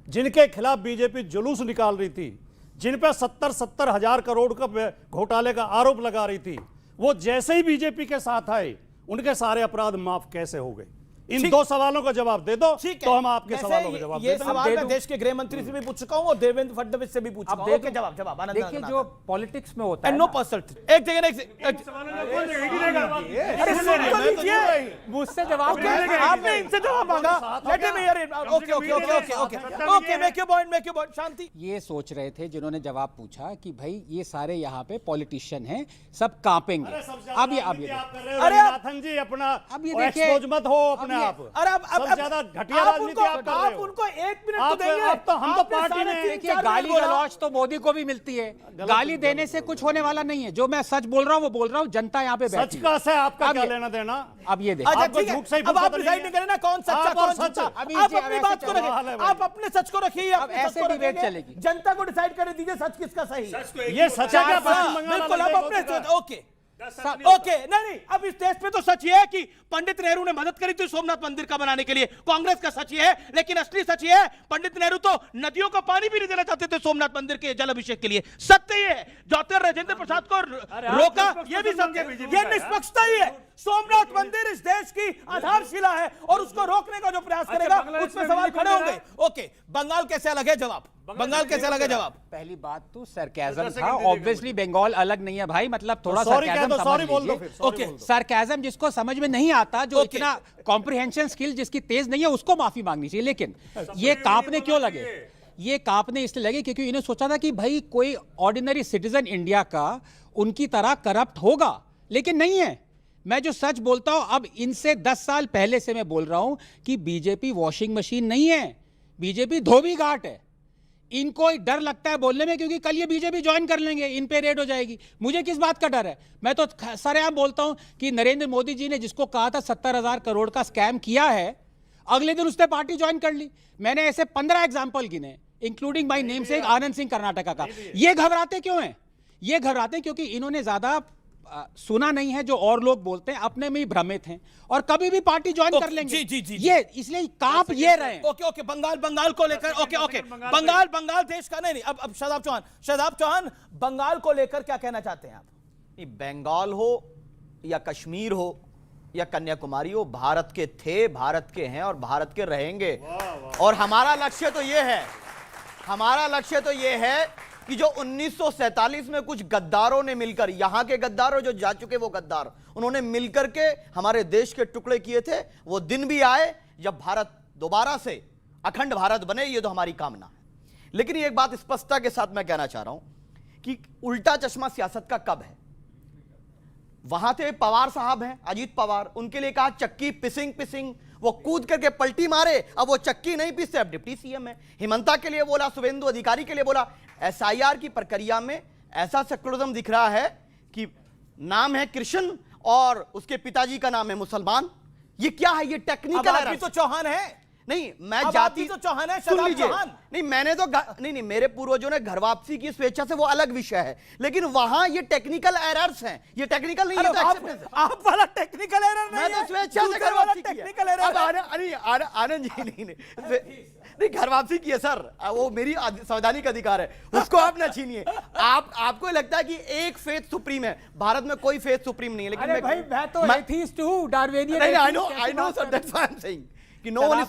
जिनके खिलाफ बीजेपी जुलूस निकाल रही थी, जिन पर 70 हजार करोड़ का घोटाले का आरोप लगा रही थी, वो जैसे ही बीजेपी के साथ आए उनके सारे अपराध माफ कैसे हो गए? इन 2 सवालों का जवाब दे दो तो हम आपके सवालों का जवाब ये सवाल मैं देश के गृह मंत्री से भी पूछ चुका हूं और देवेंद्र फडणवीस से भी पूछ चुका हूं। जवाब देखिए, जो पॉलिटिक्स में होता है नो पर्सनल, एक जगह मुझसे जवाब आपने इनसे जवाब मांगा। Okay, make your point. शांति। ये सोच रहे थे जिन्होंने जवाब पूछा कि भाई ये सारे यहाँ पे पॉलिटिशियन हैं, सब कांपेंगे। अब ये रंगनाथन जी अपना अब ये देखिए, एक्सपोज मत हो अपने आप। अरे अब ज्यादा घटिया राजनीति आप कर रहे हो। उनको 1 मिनट तो देंगे। अब तो हम तो पार्टी में। देखिए, गाली गलौज तो मोदी को भी मिलती है, गाली देने से कुछ होने वाला नहीं है। जो मैं सच बोल रहा हूँ वो बोल रहा हूँ, जनता यहाँ पे बैठी है। सच का से आपका क्या लेना देना? अब ये देखिए, अच्छा ठीक है, अब आप डिसाइड नहीं करें ना कौन सच्चा कौन झूठा। आप अपनी बात को रखिए, आप अपने सच को रखिए, अब ऐसे डिबेट चलेगी। जनता को डिसाइड कर दीजिए सच किसका सही है। ये सच है क्या? बिल्कुल, आप अपने ओके नहीं, अब इस देश में तो सच ये है कि पंडित नेहरू ने मदद करी थी सोमनाथ मंदिर का बनाने के लिए, कांग्रेस का सच ये है। लेकिन असली सच ये है, पंडित नेहरू तो नदियों का पानी भी नहीं देना चाहते थे सोमनाथ मंदिर के जल अभिषेक के लिए। सत्य ये है, ज्योतिर्मय राजेंद्र प्रसाद को रोका, ये भी सत्य है। ये निष्पक्षता ही है। सोमनाथ मंदिर इस देश की आधारशिला है और उसको रोकने का जो प्रयास करेगा उसमें सवाल खड़े होंगे। ओके, बंगाल कैसे अलग है? जवाब बंगाल कैसे अलग है? जवाब पहली बात तो सरकाज़म था। ऑब्वियसली बंगाल अलग नहीं है भाई, मतलब थोड़ा सरकाज़म समझ लीजिए। ओके, सरकाज़म जिसको समझ में नहीं आता, जो इतना कॉम्प्रिहेंशन स्किल जिसकी तेज नहीं है, उसको माफी मांगनी चाहिए। लेकिन ये कांपने क्यों लगे? ये कांपने इसलिए लगे क्योंकि इन्हें सोचा था कि भाई कोई ऑर्डिनरी सिटीजन इंडिया का उनकी तरह करप्ट होगा, लेकिन नहीं है। मैं जो सच बोलता हूं, अब इनसे 10 साल पहले से मैं बोल रहा हूं कि बीजेपी वॉशिंग मशीन नहीं है, बीजेपी धोबी घाट है। इनको डर लगता है बोलने में, क्योंकि कल ये बीजेपी ज्वाइन कर लेंगे, इन पे रेड हो जाएगी। मुझे किस बात का डर है? मैं तो सरेआम बोलता हूं कि नरेंद्र मोदी जी ने जिसको कहा था 70,000 करोड़ का स्कैम किया है, अगले दिन उसने पार्टी ज्वाइन कर ली। मैंने ऐसे 15 एग्जाम्पल गिने, इंक्लूडिंग माई नेम से आनंद सिंह कर्नाटका का। ये घबराते क्यों हैं? ये घबराते क्योंकि इन्होंने ज्यादा सुना नहीं है जो और लोग बोलते हैं, अपने में ही भ्रमित हैं और कभी भी पार्टी ज्वाइन कर लेंगे। जी। ये इसलिए कांप ये रहे। ओके, बंगाल को लेकर ओके, बंगाल देश का नहीं। अब शादाब चौहान बंगाल को लेकर क्या कहना चाहते हैं आप? बंगाल हो या कश्मीर हो या कन्याकुमारी हो, भारत के थे, भारत के हैं और भारत के रहेंगे। और हमारा लक्ष्य तो ये है कि जो 1947 में कुछ गद्दारों ने मिलकर, यहां के गद्दार और जो जा चुके वो गद्दार, उन्होंने मिलकर के हमारे देश के टुकड़े किए थे, वो दिन भी आए जब भारत दोबारा से अखंड भारत बने, ये तो हमारी कामना है। लेकिन एक बात स्पष्टता के साथ मैं कहना चाह रहा हूं कि उल्टा चश्मा सियासत का कब है। वहां थे पवार साहब हैं, अजीत पवार, उनके लिए कहा चक्की पिसिंग, वो कूद करके पलटी मारे, अब वो चक्की नहीं पीसते, अब डिप्टी सीएम है। हिमंता के लिए बोला, शुभेंदु अधिकारी के लिए बोला। एसआईआर की प्रक्रिया में ऐसा सेक्युलरिज्म दिख रहा है कि नाम है कृष्ण और उसके पिताजी का नाम है मुसलमान। ये क्या है? ये टेक्निकल तो चौहान है नहीं, मैं जाति तो चौहान है, सुन लीजिए, नहीं मैंने तो नहीं, मेरे पूर्वजों ने घर वापसी की स्वेच्छा से, वो अलग विषय है, लेकिन वहां ये टेक्निकल एरर्स हैं। ये टेक्निकल नहीं है, तो आप वाला टेक्निकल एरर नहीं है, मैं तो स्वेच्छा से घर वापसी टेक्निकल एरर। आनंद जी नहीं घर वापसी की है सर, वो मेरी संवैधानिक अधिकार है, उसको आप ना छीनिए। आपको लगता है कि एक फेथ सुप्रीम है, भारत में कोई फेथ सुप्रीम नहीं है, लेकिन मैं तो एथीस्ट हूं, Darwinian. I know sir, that's why I am saying कि नो वन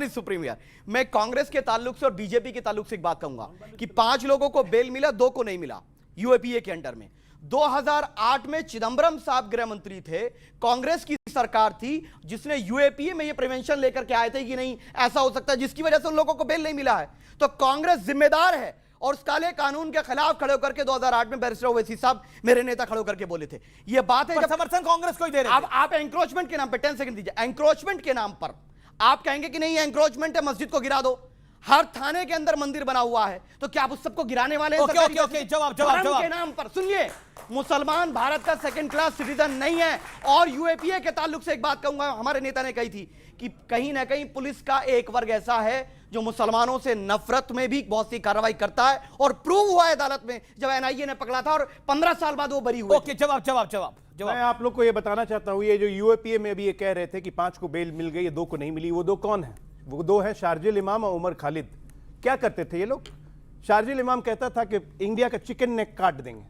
इज सुप्रीम यार। मैं कांग्रेस के ताल्लुक से और बीजेपी के ताल्लुक से एक बात कहूंगा कि 5 लोगों को बेल मिला, 2 को नहीं मिला यूएपीए के अंडर में। 2008 में चिदंबरम साहब गृह मंत्री थे, कांग्रेस की सरकार थी जिसने यूएपीए में ये प्रिवेंशन लेकर के आए थे कि नहीं ऐसा हो सकता है, जिसकी वजह से उन लोगों को बेल नहीं मिला है। तो कांग्रेस जिम्मेदार है, और उस काले कानून के खिलाफ खड़े होकर के 2008 में बैरिस्टर ओवैसी साहब मेरे नेता खड़े होकर के बोले थे। ये बात है, जब समर्थन कांग्रेस को ही दे रहे हैं। आप एंक्रोचमेंट के नाम पे 10 सेकंड दीजिए, एंक्रोचमेंट के नाम पर आप कहेंगे कि नहीं एंक्रोचमेंट है, मस्जिद को गिरा दो। हर थाने के अंदर मंदिर बना हुआ है, तो क्या आप उस सबको गिराने वाले हैं? जवाब के नाम पर सुनिए, मुसलमान भारत का सेकंड क्लास सिटीजन नहीं है। और यूएपीए के ताल्लुक से एक बात कहूंगा, हमारे नेता ने कही थी कि कहीं ना कहीं पुलिस का एक वर्ग ऐसा है जो मुसलमानों से नफरत में भी बहुत सी कार्रवाई करता है, और प्रूव हुआ है अदालत में जब एनआईए ने पकड़ा था और 15 साल बाद वो बरी हुई। ओके, जवाब। मैं आप लोग को ये बताना चाहता हूं, ये जो यूएपीए में भी ये कह रहे थे कि 5 को बेल मिल गई, 2 को नहीं मिली, वो 2 कौन है? वो 2 है शारजिल इमाम और उमर खालिद। क्या करते थे ये लोग? शारजिल इमाम कहता था कि इंडिया का चिकन नेक काट देंगे,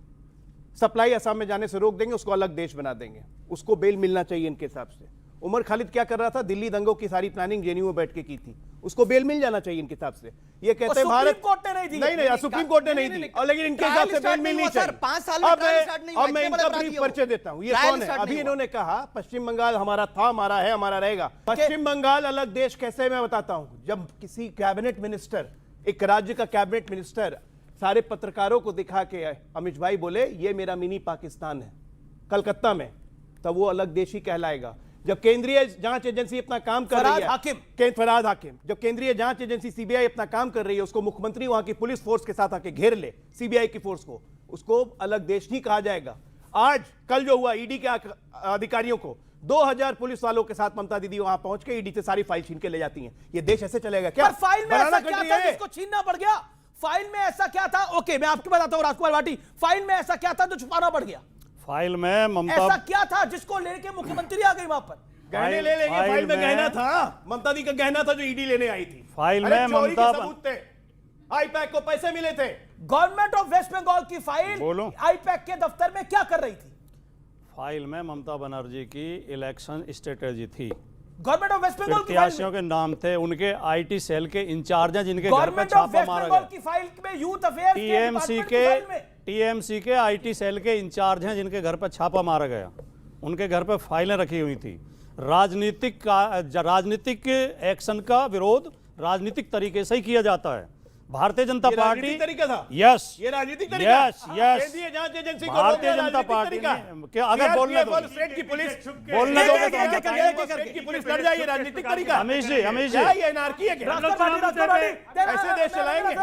सप्लाई असम में जाने से रोक देंगे, उसको अलग देश बना देंगे, उसको बेल मिलना चाहिए इनके हिसाब से। उमर खालिद क्या कर रहा था? दिल्ली दंगों की सारी प्लानिंग जेएनयू में बैठ के की थी, उसको बेल मिल जाना चाहिए इनके हिसाब से। ये कहते हैं भारत कोर्ट ने नहीं दी, नहीं सुप्रीम कोर्ट ने नहीं दी, और लेकिन इनके हिसाब से बेल मिलनी चाहिए। 5 साल में अब मैं इनका ब्रीफ परिचय देता हूं, ये कौन है? अभी इन्होंने कहा पश्चिम बंगाल हमारा था, हमारा है, हमारा रहेगा। पश्चिम बंगाल अलग देश कैसे, मैं बताता हूं। जब किसी कैबिनेट मिनिस्टर, एक राज्य का कैबिनेट मिनिस्टर सारे पत्रकारों को दिखा के अमित भाई बोले ये मेरा मिनी पाकिस्तान है कलकत्ता में, तब वो अलग देश ही कहलाएगा। जब केंद्रीय जांच एजेंसी अपना काम कर रही है, फराद हाकिम, जब केंद्रीय जांच एजेंसी सीबीआई अपना काम कर रही है, उसको मुख्यमंत्री वहां की पुलिस फोर्स के साथ आके घेर ले, सीबीआई की फोर्स को, उसको अलग देश नहीं कहा जाएगा। आज कल जो हुआ, ईडी के अधिकारियों को 2000 पुलिस वालों के साथ ममता दीदी वहां पहुंच के ईडी से सारी फाइल छीन के ले जाती हैं। ये देश ऐसे चलेगा क्या? फाइल में ऐसा क्या था जिसको छीनना पड़ गया? फाइल में ऐसा क्या था? ओके, मैं आपको बताता हूं राजकुमार भाटी, फाइल में ऐसा क्या था जो छुपाना पड़ गया? फाइल में ममता, ऐसा क्या था जिसको लेके मुख्यमंत्री आ गई वहां पर? गहने ले लेंगे, फाइल में गहना था, ममता दी का गहना था जो ईडी लेने आई थी। फाइल में ममता, आईपैक को पैसे मिले थे। गवर्नमेंट ऑफ वेस्ट बंगाल की फाइल आईपैक के दफ्तर में क्या कर रही थी? फाइल में ममता बनर्जी की इलेक्शन स्ट्रेटेजी थी, गवर्नमेंट ऑफ वेस्ट बंगाल की प्रत्याशियों के नाम थे, उनके आईटी सेल के इंचार्ज हैं जिनके घर पर छापा मारा गया। की फाइल में यूथ अफेयर्स टीएमसी के आईटी सेल के इंचार्ज हैं जिनके घर पर छापा मारा गया, उनके घर पर फाइलें रखी हुई थी। राजनीतिक एक्शन का विरोध राजनीतिक तरीके से ही किया जाता है। भारतीय जनता पार्टी तरीका था, यस, ये राजनीतिक तरीका, यस, केंद्रीय जांच एजेंसी को भारतीय जनता पार्टी ने अगर बोलने दो, स्टेट की पुलिस बोलने दोगे तो स्टेट की पुलिस लड़ जाएगी, राजनीतिक तरीका। हमेश जी ये एनार्की है क्या? ऐसे देश चलाएंगे?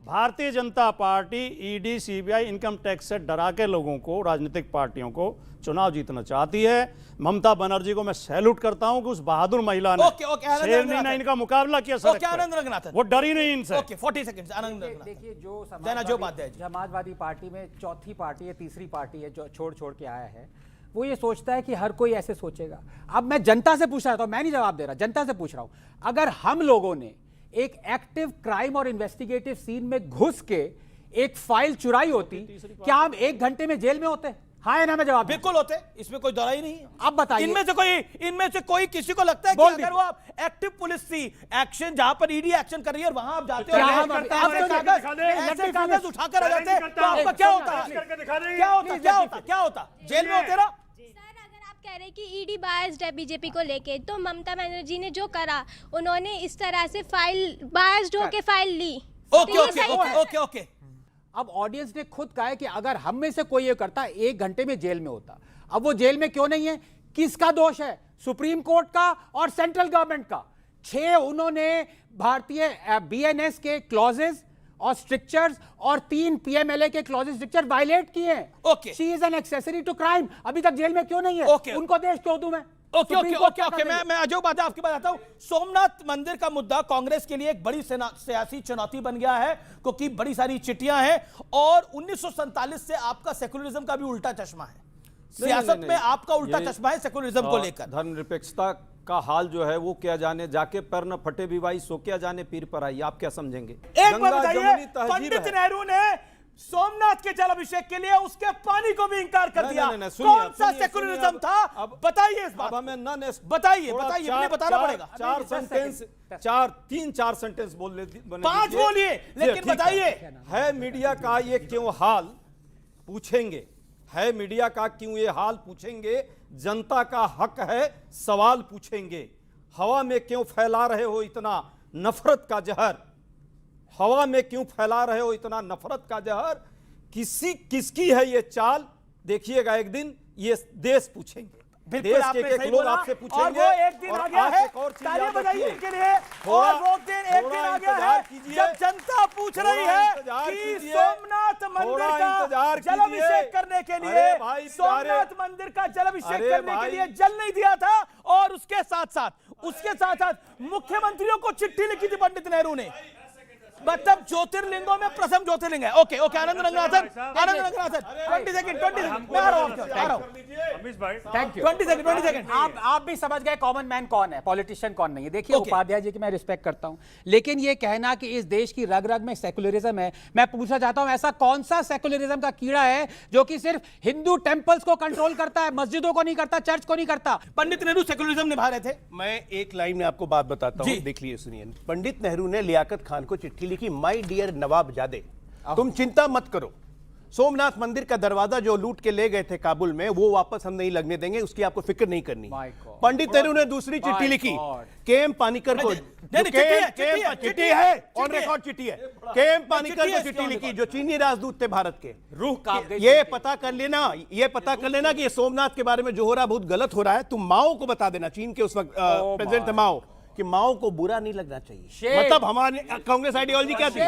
Bharatiya Janata party ED CBI income tax से डरा के लोगों को, राजनीतिक पार्टियों को चुनाव जीतना चाहती है। ममता बनर्जी को मैं सैल्यूट करता हूं कि उस बहादुर महिला ने शेरनी ने इनका मुकाबला किया सड़क पर, वो डरी नहीं इनसे। 40 सेकंड्स आनंद। देखिए, जो समाजवादी पार्टी में चौथी पार्टी है, तीसरी पार्टी है जो छोड़ के आया है, वो ये सोचता है कि हर कोई ऐसे सोचेगा। अब मैं जनता से पूछ रहा था, मैं नहीं जवाब दे रहा, जनता से पूछ रहा हूं, अगर हम लोगों ने एक एक्टिव क्राइम और इन्वेस्टिगेटिव सीन में घुस के एक फाइल चुराई होती, क्या हम 1 घंटे में जेल में होते? हाँ या ना में जवाब? बिल्कुल होते, इसमें कोई दौरा ही नहीं है। अब बताइए, इनमें से कोई किसी को लगता है कि अगर वो आप एक्टिव पुलिस थी, एक्शन जहां पर ईडी एक्शन कर रही है और वहां आप जाते हो, ऐसे कागज उठाकर आ जाते, तो आपका क्या होता? क्या होता? जेल में होते ना? कह रहे कि ईडी बायस्ड है बीजेपी को लेके, तो ममता बनर्जी ने जो करा, उन्होंने इस तरह से फाइल बायस्ड होके फाइल ली। Okay okay okay okay okay. अब ऑडियंस ने खुद कहा है कि अगर हम में से कोई ये करता 1 घंटे में जेल में होता। अब वो जेल में क्यों नहीं है? किसका दोष है? सुप्रीम कोर्ट का और सेंट्रल गवर्नमेंट का। 6 उन्होंने भारतीय बीएनएस के क्लॉजेस और स्ट्रिक्चर्स और 3 पीएमएलए के क्लॉजेस स्ट्रिक्चर वायलेट किए हैं। Okay, she is an accessory to crime. अभी तक जेल में क्यों नहीं है? ओके, उनको देश क्यों दूं मैं? ओके ओके ओके ओके, मैं अजय बात आपकी बात आता हूं। सोमनाथ मंदिर का मुद्दा कांग्रेस के लिए एक बड़ी सियासी चुनौती बन गया है, क्योंकि बड़ी सारी चिट्ठियां हैं और 1947 से आपका सेकुलरिज्म का भी उल्टा चश्मा है। सियासत में आपका उल्टा चश्मा है सेकुलरिज्म को लेकर। धर्मनिरपेक्षता का हाल जो है वो क्या जाने, जाके पैर न फटे भी भाई सो क्या जाने पीर पर आई। आप क्या समझेंगे? एक बात बताइए, पंडित नेहरू ने सोमनाथ के जल अभिषेक के लिए उसके पानी को भी इंकार कर दिया। कौन सा सेकुलरिज्म था? बताइए इस बात। बताइए बताइए, बताना पड़ेगा। 4 सेंटेंस 3-4 सेंटेंस बोल ले, 5 बोलिए, लेकिन बताइए। है मीडिया का ये क्यों हाल पूछेंगे, है मीडिया का क्यों ये हाल पूछेंगे, जनता का हक है सवाल पूछेंगे। हवा में क्यों फैला रहे हो इतना नफरत का जहर, हवा में क्यों फैला रहे हो इतना नफरत का जहर, किसकी है ये चाल? देखिएगा एक दिन ये देश पूछेंगे, देश के एक लोग आपसे पूछेंगे। और वो एक दिन आ गया है, तालियां बजाइए इनके लिए। और वो दिन एक दिन आ गया है जब जनता पूछ रही है कि सोमनाथ मंदिर का जलाभिषेक करने के लिए, सोमनाथ मंदिर का जलाभिषेक करने के लिए जल नहीं दिया था। और उसके साथ मुख्यमंत्रियों को चिट्ठी लिखी थी पंडित नेहरू ने। मतलब ज्योतिर्लिंगों में प्रथम ज्योतिर्लिंग है। ओके ओके, आनंद रंगनाथन 20 सेकंड मैं आ रहा हूं। Thank you. 20 सेकंड आप भी समझ गए कॉमन मैन कौन है, पॉलिटिशियन कौन नहीं है। देखिए उपाध्याय जी की मैं रिस्पेक्ट करता हूं, लेकिन ये कहना कि इस देश की रग रग में सेकुलरिज्म है, मैं पूछना चाहता हूं ऐसा कौन सा सेकुलरिज्म का कीड़ा है जो कि सिर्फ हिंदू टेंपल्स को कंट्रोल करता है, मस्जिदों को नहीं करता, चर्च को नहीं करता? पंडित नेहरू सेकुलरिज्म निभा रहे थे। मैं एक लाइन में आपको बात बताता हूं, देख लीजिए, सुनिए। पंडित नेहरू ने लियाकत खान को चिट्ठी लिखी, माय डियर नवाबजादे, तुम चिंता मत करो, सोमनाथ मंदिर का दरवाजा जो लूट के ले गए थे काबुल में वो वापस हम नहीं लगने देंगे, उसकी आपको फिक्र नहीं करनी। पंडित नेहरू ने दूसरी चिट्ठी लिखी केएम पानिकर को, चिट्ठी है ऑन रिकॉर्ड चिट्ठी है, केएम पानिकर को चिट्ठी लिखी जो चीनी राजदूत थे भारत के। रूह कांप गई। ये पता कर लेना कि ये सोमनाथ के बारे में जो हो रहा है बहुत गलत हो रहा है। तुम माओ को बता देना, चीन के उस वक्त प्रेसिडेंट थे माओ, कि माओ को बुरा नहीं लगना चाहिए। मतलब हमारे कांग्रेस आइडियोलॉजी क्या थी?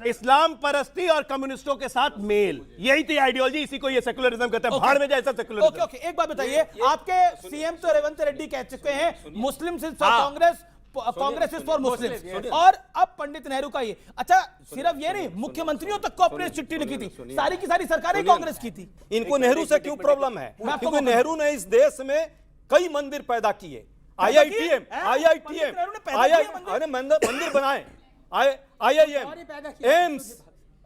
इस्लाम परस्ती और कम्युनिस्टों के साथ मेल, यही थी आइडियोलॉजी। इसी को ये सेकुलरिज्म कहते हैं। भाड़ में जाए सब सेकुलरिज्म। ओके ओके, एक बात बताइए, आपके सीएम तो रेवंत रेड्डी कह चुके हैं Muslim is for Congress is for Muslim, और अब पंडित नेहरू का ये। अच्छा, सिर्फ ये नहीं, मुख्यमंत्रियों तक को अपने चिट्ठी लिखी थी, सारी की सारी सरकारें कांग्रेस की थी। इनको नेहरू से क्यों प्रॉब्लम है? क्योंकि नेहरू ने इस देश में कई मंदिर पैदा किए, IITM मंदिर बनाए, IIM एम्स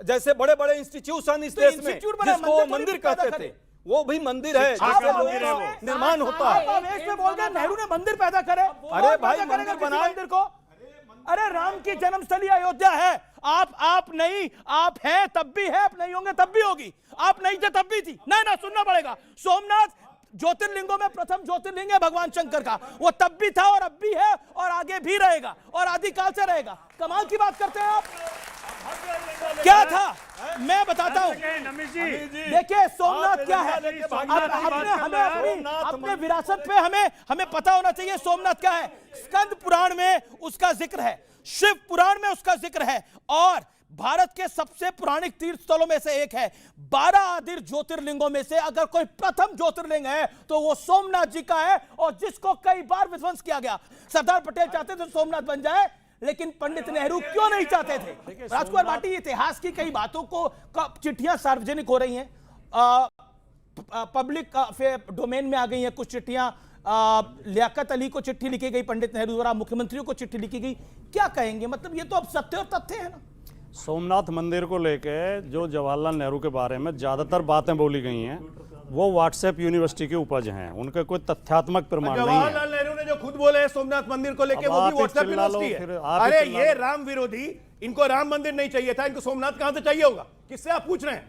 जैसे बड़े बड़े इंस्टीट्यूशन इस देश में जिसको मंदिर कहते थे, वो भी मंदिर है जिसके निर्माण होता है। बोल गए नेहरू ने मंदिर पैदा करे। अरे भाई मंदिर बनाए मंदिर को, अरे राम की जन्मस्थली अयोध्या है। आप नहीं, आप हैं तब भी है, आप नहीं होंगे तब भी होगी, आप नहीं थे तब भी थी। ना सुनना पड़ेगा। सोमनाथ ज्योतिर्लिंगों में प्रथम ज्योतिर्लिंग है भगवान शंकर का, वो तब भी था और अब भी है और आगे भी रहेगा और आदिकाल से रहेगा। कमाल की बात करते हैं आप। क्या था मैं बताता हूं। देखिए सोमनाथ क्या है, अपने विरासत पे हमें पता होना चाहिए सोमनाथ क्या है। स्कंद पुराण में उसका जिक्र है, शिव पुराण में उसका जिक्र है, और भारत के सबसे पौराणिक तीर्थ स्थलों में से एक है। 12 आदिर ज्योतिर्लिंगों में से अगर कोई प्रथम ज्योतिर्लिंग है तो वो सोमनाथ जी का है, और जिसको कई बार विध्वंस किया गया। सरदार पटेल चाहते थे सोमनाथ बन जाए, लेकिन पंडित नेहरू क्यों नहीं चाहते थे? राजकुमार भाटी, इतिहास की कई बातों को चिट्ठियां सार्वजनिक हो रही हैं, पब्लिक डोमेन में आ गई हैं कुछ चिट्ठियां। लियाकत अली को चिट्ठी लिखी गई पंडित नेहरू द्वारा, मुख्यमंत्रियों को चिट्ठी लिखी गई। क्या कहेंगे? मतलब ये तो अब सत्य और तथ्य है ना। सोमनाथ मंदिर को लेके जो जवाहरलाल नेहरू के बारे में ज़्यादातर बातें बोली गई हैं वो व्हाट्सएप यूनिवर्सिटी की उपज हैं, उनके कोई तथ्यात्मक प्रमाण नहीं है। जवाहरलाल नेहरू ने जो खुद बोले हैं सोमनाथ मंदिर को लेके, वो भी व्हाट्सएप यूनिवर्सिटी है। अरे ये राम विरोधी, इनको राम मंदिर नहीं चाहिए था, इनको सोमनाथ कहां से चाहिए होगा? किससे आप पूछ रहे हैं?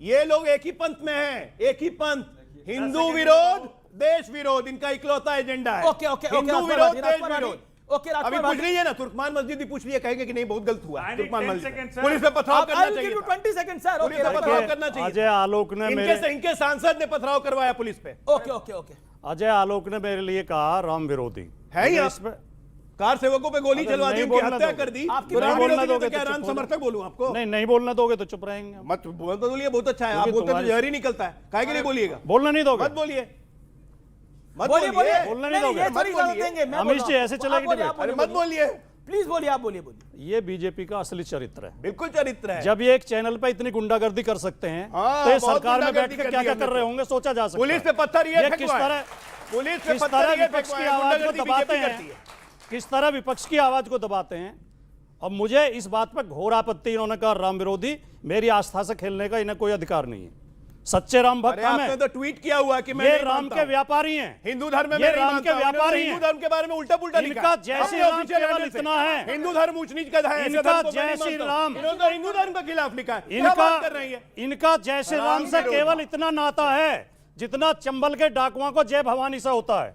ये लोग एक ही पंथ में हैं, एक ही पंथ, हिंदू विरोध देश विरोध इनका इकलौता एजेंडा है। ओके ओके ओके, हिंदू राजकुमार विरोध, भाटी, देश राजकुमार भाटी। विरोध। ओके, राजकुमार अभी पूछ भाटी। लीजिए ना, तुर्कमान मस्जिद भी पूछ लिया, कहेंगे कि नहीं बहुत गलत हुआ I need तुर्कमान 10 मस्जिद seconds, sir. पुलिस पे पथराव करना I'll चाहिए give you था। 20 seconds, sir. पुलिस पे Okay, पथराव okay. करना चाहिए। अजय आलोक ने मेरे इनके सांसद ने पथराव करवाया पुलिस पे। Okay okay okay. Ajay Alok ने मेरे लिए कहा राम विरोधी है ही मुझे आप। इस पे कार सेवकों पे गोली अगर चलवा दी, नहीं उनकी बोलना हत्या दोगे- कर दी। आपकी तो नहीं राम बोलना विरोधी दोगे तो क्या तो राम चुप हो समर्थक बोलूं आपको? नहीं बोलना दोगे तो चुप रहेंगे। मत बोल तो बोलिए, बहुत अच्छा है। आप क्योंकि बोलते तो तुम्हारी- जहर ही निकलता है, काहे के लिए बोलिएगा? बोलना नहीं दोगे। मत बोलिए, मत बोलिए बोलिए, बोलिए। बोलना नहीं दोगे। ये मत थोड़ी इजाजत बोलिए। देंगे, मैं अमित बोल रहा जी, हूं। ऐसे आप चलेगी बोलिए, डिबेट। आप अरे बोलिए, मत बोलिए, प्लीज बोलिए, आप बोलिए बोलिए। ये बीजेपी का असली चरित्र है। बिल्कुल चरित्र है। जब ये एक चैनल पे इतनी गुंडागर्दी कर सकते हैं हाँ, तो ये बहुत सरकार में बैठ गुंडागर्दी के कर क्या दी क्या हमने कर रहे तो। होंगे सोचा जा सकता पुलिस पे पत्थर ये किस फेंकवाए। तरह पुलिस पे किस पत्थर तरह ये विपक्ष की फेंकवाए, आवाज को गुंडागर्दी दबाते बीजेपी करती हैं, है। किस तरह विपक्ष की आवाज को दबाते हैं। अब मुझे इस बात पर घोर आपत्ति, इन्होंने कहा राम विरोधी, मेरी आस्था से खेलने का इन्हें कोई अधिकार नहीं है। सच्चे राम भक्त अरे हम आपने हैं। तो ट्वीट किया हुआ कि मैं ये नहीं राम मानता के हूं। व्यापारी हैं। हिंदू धर्म में ये मैं नहीं राम मानता के हूं। व्यापारी हिंदू हैं। धर्म के बारे में उल्टा पुल्टा लिखा इनका है। जय अपने श्री राम official केवल handle से। इतना है। हिंदू धर्म ऊंच नीच का है, ऐसे इनका धर्म को मैं जय नहीं श्री मानता हूं। राम। इन्होंने तो हिंदू धर्म के खिलाफ लिखा है। क्या इनका बात कर रही है? इनका जय श्री राम से विरोधी। केवल इतना नाता है जितना चंबल के डाकुओं को जय भवानी से होता है।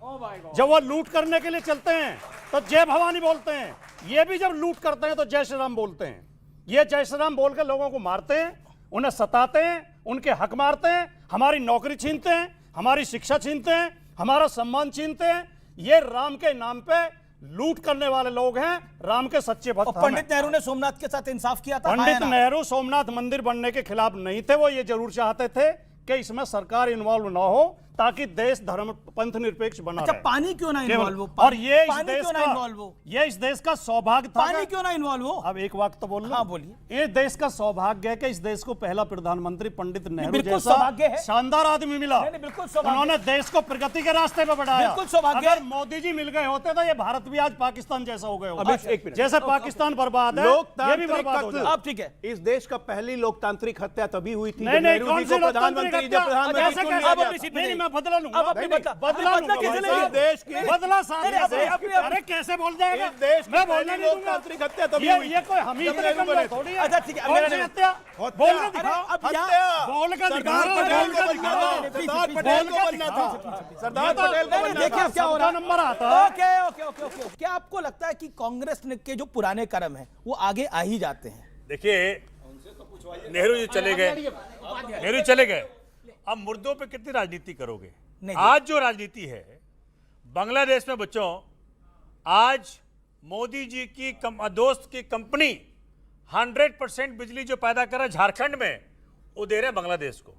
जब वो लूट करने के लिए चलते हैं तो जय भवानी बोलते हैं, ये भी जब लूट करते हैं तो जय श्री राम बोलते हैं। ये जय श्री राम बोल के लोगों को मारते हैं, उन्हें सताते हैं, उनके हक मारते हैं, हमारी नौकरी छीनते हैं, हमारी शिक्षा छीनते हैं, हमारा सम्मान छीनते हैं। ये राम के नाम पे लूट करने वाले लोग हैं, राम के सच्चे भक्त और हम हैं। पंडित नेहरू ने सोमनाथ के साथ इंसाफ किया था। हाँ या पंडित ना? नेहरू सोमनाथ मंदिर बनने के खिलाफ नहीं थे। वो ये जरूर चाहते थे कि इसमें सरकार इन्वॉल्व ना हो ताकि देश धर्म पंथ निरपेक्ष बना अच्छा, रहे। पानी क्यों ना केवल- इन्वॉल्व हो? और ये इस पानी देश क्यों ना का इन्वॉल्व हो? ये इस देश का सौभाग्य था। पानी क्यों ना इन्वॉल्व हो? अब एक वक्त तो बोल लो। हाँ, बोलिए। ये देश का सौभाग्य है कि इस देश को पहला प्रधानमंत्री पंडित नेहरू बिल्कुल जैसा सौभाग्य है। शानदार आदमी मिला। नहीं, नहीं, बिल्कुल सौभाग्य। उन्होंने देश को प्रगति के रास्ते पे बढ़ाया। बिल्कुल सौभाग्य अगर है। मोदी जी मिल गए होते तो ये भारत भी आज पाकिस्तान जैसा हो गए अब होता। एक मिनट। जैसे पाकिस्तान बर्बाद है, ये भी लोकतांत्रिक बर्बाद हो कत्ल। जाए। अब ठीक है। इस देश का पहली लोकतांत्रिक हत्या तभी हुई थी नहीं जब नहीं, नेहरू कौन जी सी को लोकतांत्रिक प्रधानमंत्री हत्या? प्रधानमंत्री ऐसे चुन कैसे? लिया अब गया अपनी था। सीट नहीं नहीं, नहीं, मैं बदला लूंगा। अब अपनी नहीं, बदला- बदला बदला लूंगा। कैसे भाई लेंगे? साहब, देश की बदला साहब नहीं, कैसे? अपनी- अरे कैसे बोल जाएगा? इस देश की मैं बोलने पहली नहीं दूंगा। लोकतांत्रिक हत्या तभी ये हुई ये थी। कोई हम ही जब के नेहरू लिए बने थोड़ी है। अच्छा, ठीक है, कौन मेरा सी नहीं- हत्या? बोल के दिखाओ। अब हत्या। यहाँ- बोल के दिखाओ। सरदार पटेल को बोल के बनना दिखाओ। था। सरदार पटेल को बनना था। सरदार पटेल को नहीं, बनना देखिए था। अब क्या हो रहा है। नंबर आता है। Okay okay okay okay. क्या आपको लगता है कि कांग्रेस के जो पुराने कर्म हैं वो आगे आ ही जाते हैं? देखिए, नेहरू जी चले गए, नेहरू जी चले गए, अब मुर्दों पे कितनी राजनीति करोगे? नहीं। आज जो राजनीति है बांग्लादेश में, बच्चों, आज मोदी जी की दोस्त की कंपनी 100% बिजली जो पैदा कर रहा है झारखंड में, वो दे रहे हैं बांग्लादेश को।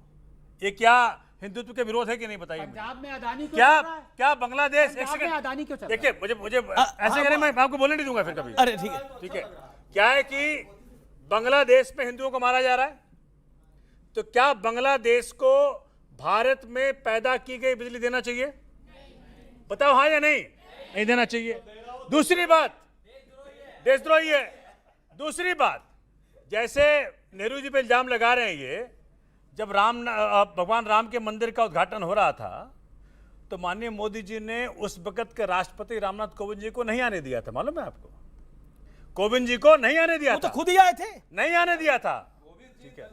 ये क्या हिंदुत्व के विरोध है कि नहीं, बताइए। पंजाब में अदानी क्यों क्या चल रहा है? क्या बांग्लादेश, एक पंजाब में सेकंड अदानी क्यों चल रहा है? देखिए, मुझे ऐसे करें, मैं आपको बोलने नहीं दूंगा फिर कभी। अरे ठीक है। ठीक है, क्या है कि बांग्लादेश में हिंदुओं को मारा जा रहा है, तो क्या बांग्लादेश को भारत में पैदा की गई बिजली देना चाहिए? बताओ हाँ या नहीं? नहीं देना चाहिए। दूसरी बात, देशद्रोही है। दूसरी बात, जैसे नेहरू जी पे इल्जाम लगा रहे हैं, ये जब भगवान राम के मंदिर का उद्घाटन हो रहा था तो माननीय मोदी जी ने उस वक्त के राष्ट्रपति रामनाथ कोविंद जी को नहीं आने दिया था, मालूम है आपको? कोविंद जी को नहीं आने दिया वो था। तो खुद ही आए थे। नहीं आने दिया था। ठीक है,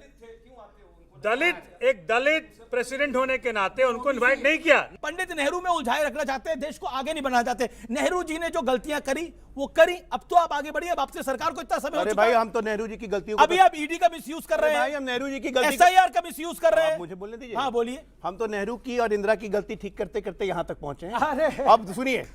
एक दलित प्रेसिडेंट होने के नाते उनको इनवाइट नहीं किया। पंडित नेहरू में उलझाए रखना चाहते हैं, देश को आगे नहीं बढ़ाना चाहते। नेहरू जी ने जो गलतियां करी वो करी, अब तो आप आगे बढ़िए। अब आपसे सरकार को इतना समय हो अरे चुका भाई, है। हम तो नेहरू जी की गलतियों को अभी आप ईडी का मिसयूज कर रहे भाई, हैं, हम नेहरू जी की गलती SIR का मिसयूज कर रहे आप हैं। मुझे बोलने दीजिए। हाँ बोलिए। हम तो नेहरू की और इंदिरा की गलती ठीक करते करते यहाँ तक पहुंचे हैं। अरे। अब सुनिए,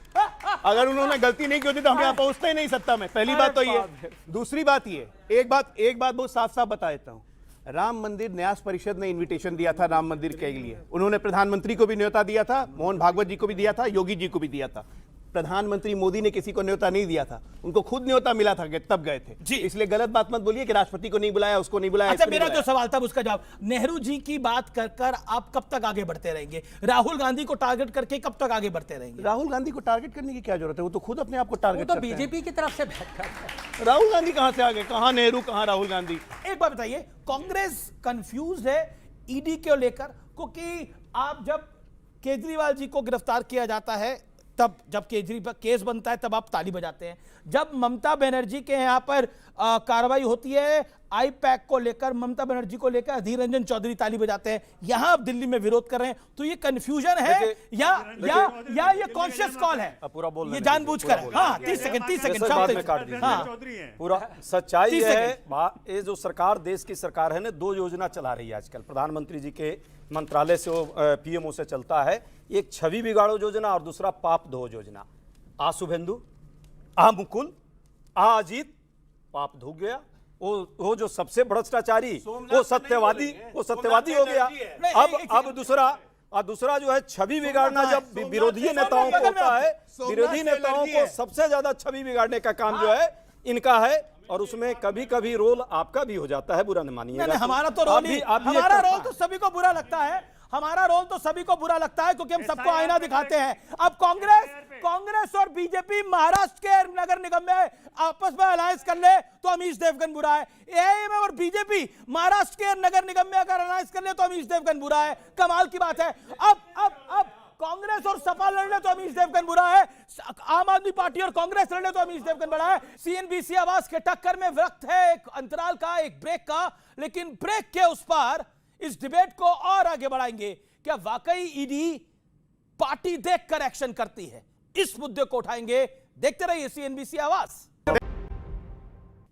अगर उन्होंने गलती नहीं की होती तो हम यहाँ पहुंचते ही नहीं सत्ता में। पहली बात तो ये। दूसरी बात ये, एक बात बहुत साफ साफ बता देता हूँ। राम मंदिर न्यास परिषद ने इनविटेशन दिया था राम मंदिर के लिए। उन्होंने प्रधानमंत्री को भी न्योता दिया था, मोहन भागवत जी को भी दिया था, योगी जी को भी दिया था। प्रधानमंत्री मोदी ने किसी को न्योता नहीं दिया था, उनको खुद न्योता मिला था कि तब गए थे जी। इसलिए गलत बात मत बोलिए कि राष्ट्रपति को नहीं बुलाया, उसको नहीं बुलाया। अच्छा, इसको नहीं मेरा जो बुलाया। सवाल था उसका जवाब, नेहरू जी की बात कर कर आप कब तक आगे बढ़ते रहेंगे? राहुल गांधी को टारगेट करके कब तक आगे बढ़ते रहेंगे? राहुल गांधी को टारगेट करने की क्या जरूरत है? वो तो खुद अपने आप को वो टारगेट तो करते हैं। बीजेपी की तरफ से बैठ कर है। राहुल गांधी कहां से आ गए? कहां नेहरू, कहां राहुल गांधी? एक बात बताइए, कांग्रेस कंफ्यूज है ईडी को लेकर, क्योंकि आप जब केजरीवाल जी को गिरफ्तार किया जाता है, तब जब केजरीवाल केस बनता है तब आप ताली बजाते हैं। जब ममता बनर्जी के यहाँ पर कार्रवाई होती है, आई पैक को लेकर, ममता बनर्जी को लेकर अधीर रंजन चौधरी ताली बजाते हैं, यहां आप दिल्ली में विरोध कर रहे हैं, तो ये कंफ्यूजन है या ये कॉन्शियस कॉल है? पूरा बोल, ये जानबूझकर है। हाँ 30 सेकंड पूरा सच्चाई है। ये जो सरकार, देश की सरकार है ना, 2 योजना चला रही है आजकल, प्रधानमंत्री जी के मंत्रालय से, पीएमओ से चलता है। एक छवि बिगाड़ो योजना और दूसरा पाप धो योजना। आ शुभेंदु, आ मुकुल, आ अजीत, पाप धो गया। वो जो सबसे भ्रष्टाचारी, वो सत्यवादी हो गया। अब दूसरा जो है छवि बिगाड़ना, जब विरोधी नेताओं को होता है, विरोधी नेताओं को सबसे ज्यादा छवि बिगाड़ने का काम जो है इनका है, और उसमें कभी कभी रोल आपका भी हो जाता है, बुरा नहीं मानिएगा। हमारा तो रोल ही, हमारा रोल तो सभी को बुरा लगता है, हमारा रोल तो सभी को बुरा लगता है, क्योंकि हम सबको आईना दिखाते हैं। अब कांग्रेस और बीजेपी महाराष्ट्र के नगर निगम में आपस में अलायंस कर ले तो अमीश देवगन बुरा है। एआईएमआईएम और बीजेपी महाराष्ट्र के नगर निगम में अगर अलायंस कर ले तो अमीश देवगन बुरा है। कमाल की बात है। अब कांग्रेस और सपा लड़ ले तो अमीश देवगन बुरा है, आम आदमी पार्टी और कांग्रेस लड़ ले तो अमीश देवगन बड़ा है। सीएनबीसी आवाज के टक्कर में वक्त है एक अंतराल का, एक ब्रेक का, लेकिन ब्रेक के उस पार इस डिबेट को और आगे बढ़ाएंगे। क्या वाकई ईडी पार्टी देखकर एक्शन करती है? इस मुद्दे को उठाएंगे, देखते रहिए सीएनबीसी आवाज।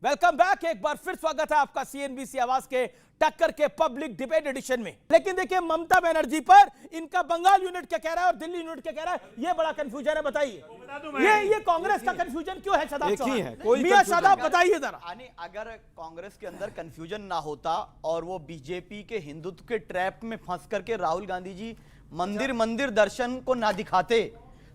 वेलकम बैक, एक बार फिर स्वागत है आपका सीएनबीसी आवाज के टक्कर के पब्लिक डिबेट एडिशन में। लेकिन देखिए, ममता बनर्जी पर इनका बंगाल यूनिट क्या कह रहा है और दिल्ली यूनिट क्या कह रहा है, ये बड़ा कंफ्यूजन है। बताइए ये कांग्रेस का कंफ्यूजन क्यों है? शादाब चौहान, मियां शादाब बताइए जरा। अगर कांग्रेस के अंदर कंफ्यूजन ना होता और वो बीजेपी के हिंदुत्व के ट्रैप में फंस करके राहुल गांधी जी मंदिर दर्शन को ना दिखाते,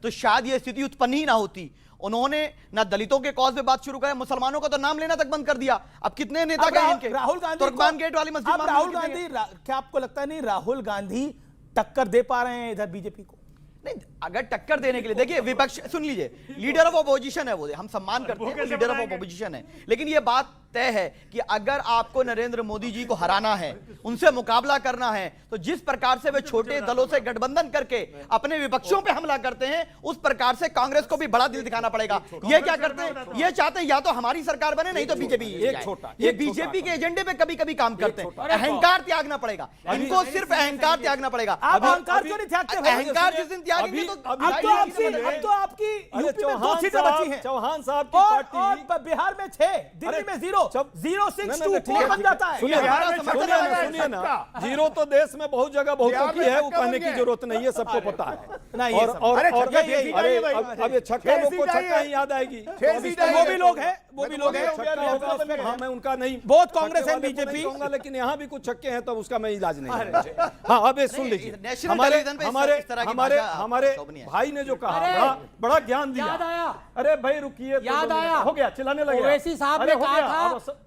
तो शायद ये स्थिति उत्पन्न ही ना होती। उन्होंने ना दलितों के कॉज पे बात शुरू करा, मुसलमानों का तो नाम लेना तक बंद कर दिया। अब कितने नेता गए इनके? राहुल गांधी तुर्कमान गेट वाली मस्जिद, राहुल गांधी, क्या आपको लगता नहीं राहुल गांधी टक्कर दे पा रहे हैं इधर बीजेपी को? नहीं, अगर टक्कर देने के लिए, देखिए विपक्ष, सुन लीजिए, लीडर ऑफ अपोजिशन है वो, हम सम्मान करते हैं, लीडर ऑफ अपोजिशन है, लेकिन ये बात तय है कि अगर आपको नरेंद्र मोदी जी को हराना है, उनसे मुकाबला करना है, तो जिस प्रकार से वे छोटे दलों से गठबंधन करके अपने विपक्षों पे हमला करते हैं, उस प्रकार से कांग्रेस को भी बड़ा दिल दिखाना पड़ेगा। ये क्या करते हैं, ये चाहते हैं या तो हमारी सरकार बने, नहीं तो बीजेपी। ये बीजेपी के एजेंडे पे कभी कभी काम करते हैं। अहंकार त्यागना पड़ेगा इनको, सिर्फ अहंकार त्यागना पड़ेगा। अहंकार क्यों नहीं त्यागते? अहंकार जिस दिन त्यागेंगे तो अब तो आपकी यूपी में 2 सीटें बची हैं। चौहान साहब की पार्टी, और बिहार में 6, दिल्ली में 0.624 बन जाता है। सुनिए ना, 0 तो देश में बहुत जगह बहुतों की है, वो कहने की जरूरत नहीं है, सबको पता है। और अब ये छक्का को छक्का ही याद आएगी। वो भी लोग हैं, हाँ, मैं उनका नहीं, बहुत कांग्रेस है बीजेपी, लेकिन यहाँ भी कुछ छक्के हैं, तब उसका मैं इलाज नहीं है। हाँ, अब सुन लीजिए, हमारे भाई ने जो कहा, बड़ा ज्ञान दिया। अरे भाई रुकिए, याद आया, हो गया, चिल्लाने लगे। ओवैसी साहब ने कहा था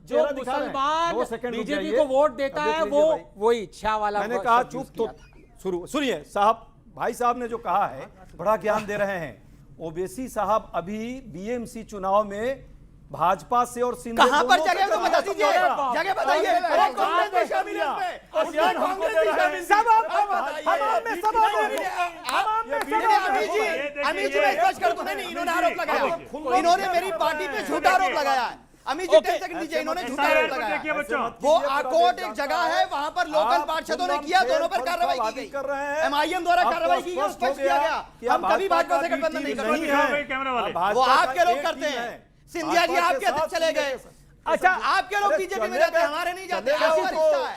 जो मुसलमान बीजेपी को वोट देता है वो वही इच्छा वाला। मैंने कहा चुप, तो सुनिए साहब, भाई साहब ने जो कहा है बड़ा ज्ञान दे रहे हैं। ओवैसी साहब अभी बीएमसी चुनाव में भाजपा से और सिंध कहां पर जगह तो बता दीजिए, जगह बताइए। अमित जी मैं स्पष्ट कर दूं, नहीं इन्होंने आरोप लगाया, इन्होंने मेरी पार्टी पे झूठा आरोप लगाया है। अमित जी 10 सेकंड दीजिए, इन्होंने झूठा आरोप लगाया। वो आकोट एक जगह है, वहां पर लोकल पार्षदों ने किया, दोनों पर कार्रवाई की गई, एमआईएम द्वारा कार्रवाई की गई, स्पष्ट किया गया। हम कभी भाजपा से गठबंधन नहीं करते, वो आपके लोग करते हैं। सिंधिया जी आपके अध्यक्ष चले गए, अच्छा आपके लोग बीजेपी में जाते हैं, हमारे नहीं जाते।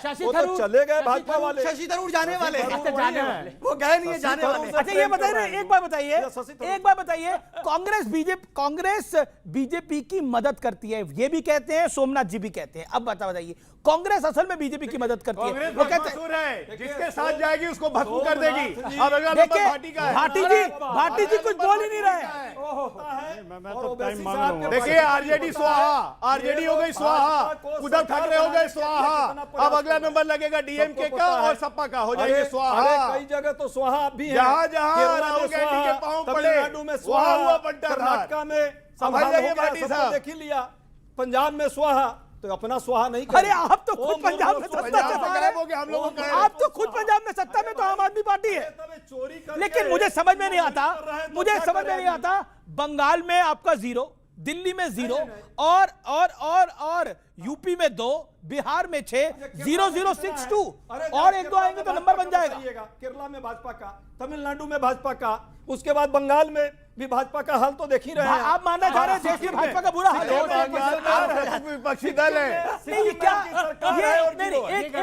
शशि थरूर चले गए, भाजपा वाले। शशि थरूर जाने वाले, वो गए नहीं है, जाने वाले। अच्छा ये बताइए, एक बार बताइए, कांग्रेस बीजेपी की मदद करती है, ये भी कहते हैं, सोमनाथ जी भी कहते हैं। अब बताइए, कांग्रेस असल में बीजेपी की मदद करती है, वो कहते हैं जिसके साथ जाएगी उसको भस्म कर देगी। अब अगला देखिए, भाटी जी कुछ बोल ही नहीं रहे हैं। देखिए आरजेडी स्वाहा, आरजेडी हो गई स्वाहा, उद्धव ठाकरे हो गए स्वाहा, अब अगला नंबर लगेगा डीएमके का और सपा का, हो जाएंगे स्वाहा। कई जगह तो स्वाहा भी है, जहां राहुल गांधी के पांव पड़े, तमिलनाडु में स्वाहा हुआ, कर्नाटका में देख ही लिया, पंजाब में स्वाहा, तो अपना स्वाहा नहीं करें। अरे आप तो खुद पंजाब में सत्ता में तो आम आदमी पार्टी है। लेकिन मुझे समझ में नहीं आता, बंगाल में आपका 0, दिल्ली में 0 और यूपी में 2, बिहार में 6, 0062 और 1-2 आएंगे तो नंबर बन जाएगा। केरला में भाजपा का, तमिलनाडु में भाजपा का, उसके बाद बंगाल में भी भाजपा का हाल तो देख ही रहे हैं। आप मानना चाह रहे हैं देश में भाजपा का बुरा हाल है? विपक्षी दल है। नहीं, क्या ये एक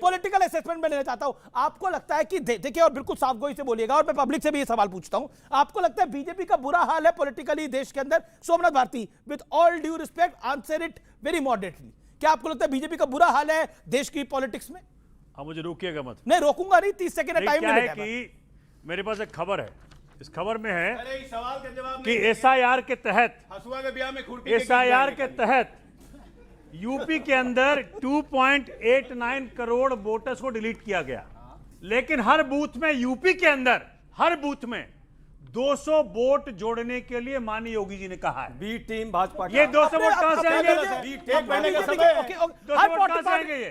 पॉलिटिकल असेसमेंट मैं लेना चाहता हूं। आपको लगता है कि देखिए, और बिल्कुल साफ गोई से बोलिएगा, और मैं पब्लिक से भी ये सवाल पूछता हूं, आपको लगता है बीजेपी का बुरा हाल है पॉलिटिकली देश के अंदर? Somnath Bharti, with all due respect, answer it very moderately. क्या आपको लगता है बीजेपी का बुरा हाल है देश की पॉलिटिक्स में? अब मुझे रोकिएगा मत। नहीं रोकूंगा नहीं, 30 सेकंड टाइम क्या है कि मेरे पास एक खबर है, इस खबर में है कि एसआईआर के तहत यूपी के अंदर 2.89 करोड़ वोटर्स को डिलीट किया गया, लेकिन हर बूथ में, यूपी के अंदर हर बूथ में 200 वोट जोड़ने के लिए माननीय योगी जी ने कहा है। बी टीम भाजपा, ये 200 वोट कहां से आएंगे?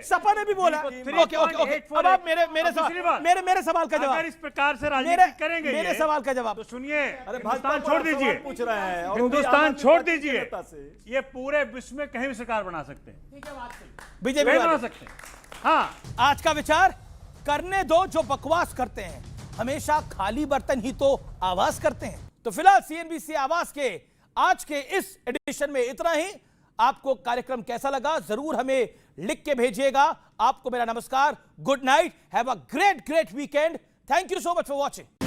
सपा ने भी बोला। अब आप मेरे सवाल का जवाब, अगर इस प्रकार से राजनीति करेंगे मेरे सवाल का जवाब तो सुनिए, हिंदुस्तान छोड़ दीजिए, पूछ रहे हैं, हिंदुस्तान छोड़ दीजिए, ये पूरे विश्व में कहीं भी सरकार बना सकते हैं, बीजेपी बना सकते हैं। हाँ, आज का विचार, करने दो जो बकवास करते हैं, हमेशा खाली बर्तन ही तो आवाज करते हैं। तो फिलहाल सीएनबीसी आवाज के आज के इस एडिशन में इतना ही। आपको कार्यक्रम कैसा लगा जरूर हमें लिख के भेजिएगा। आपको मेरा नमस्कार, good night, have a great weekend. Thank you so much for watching.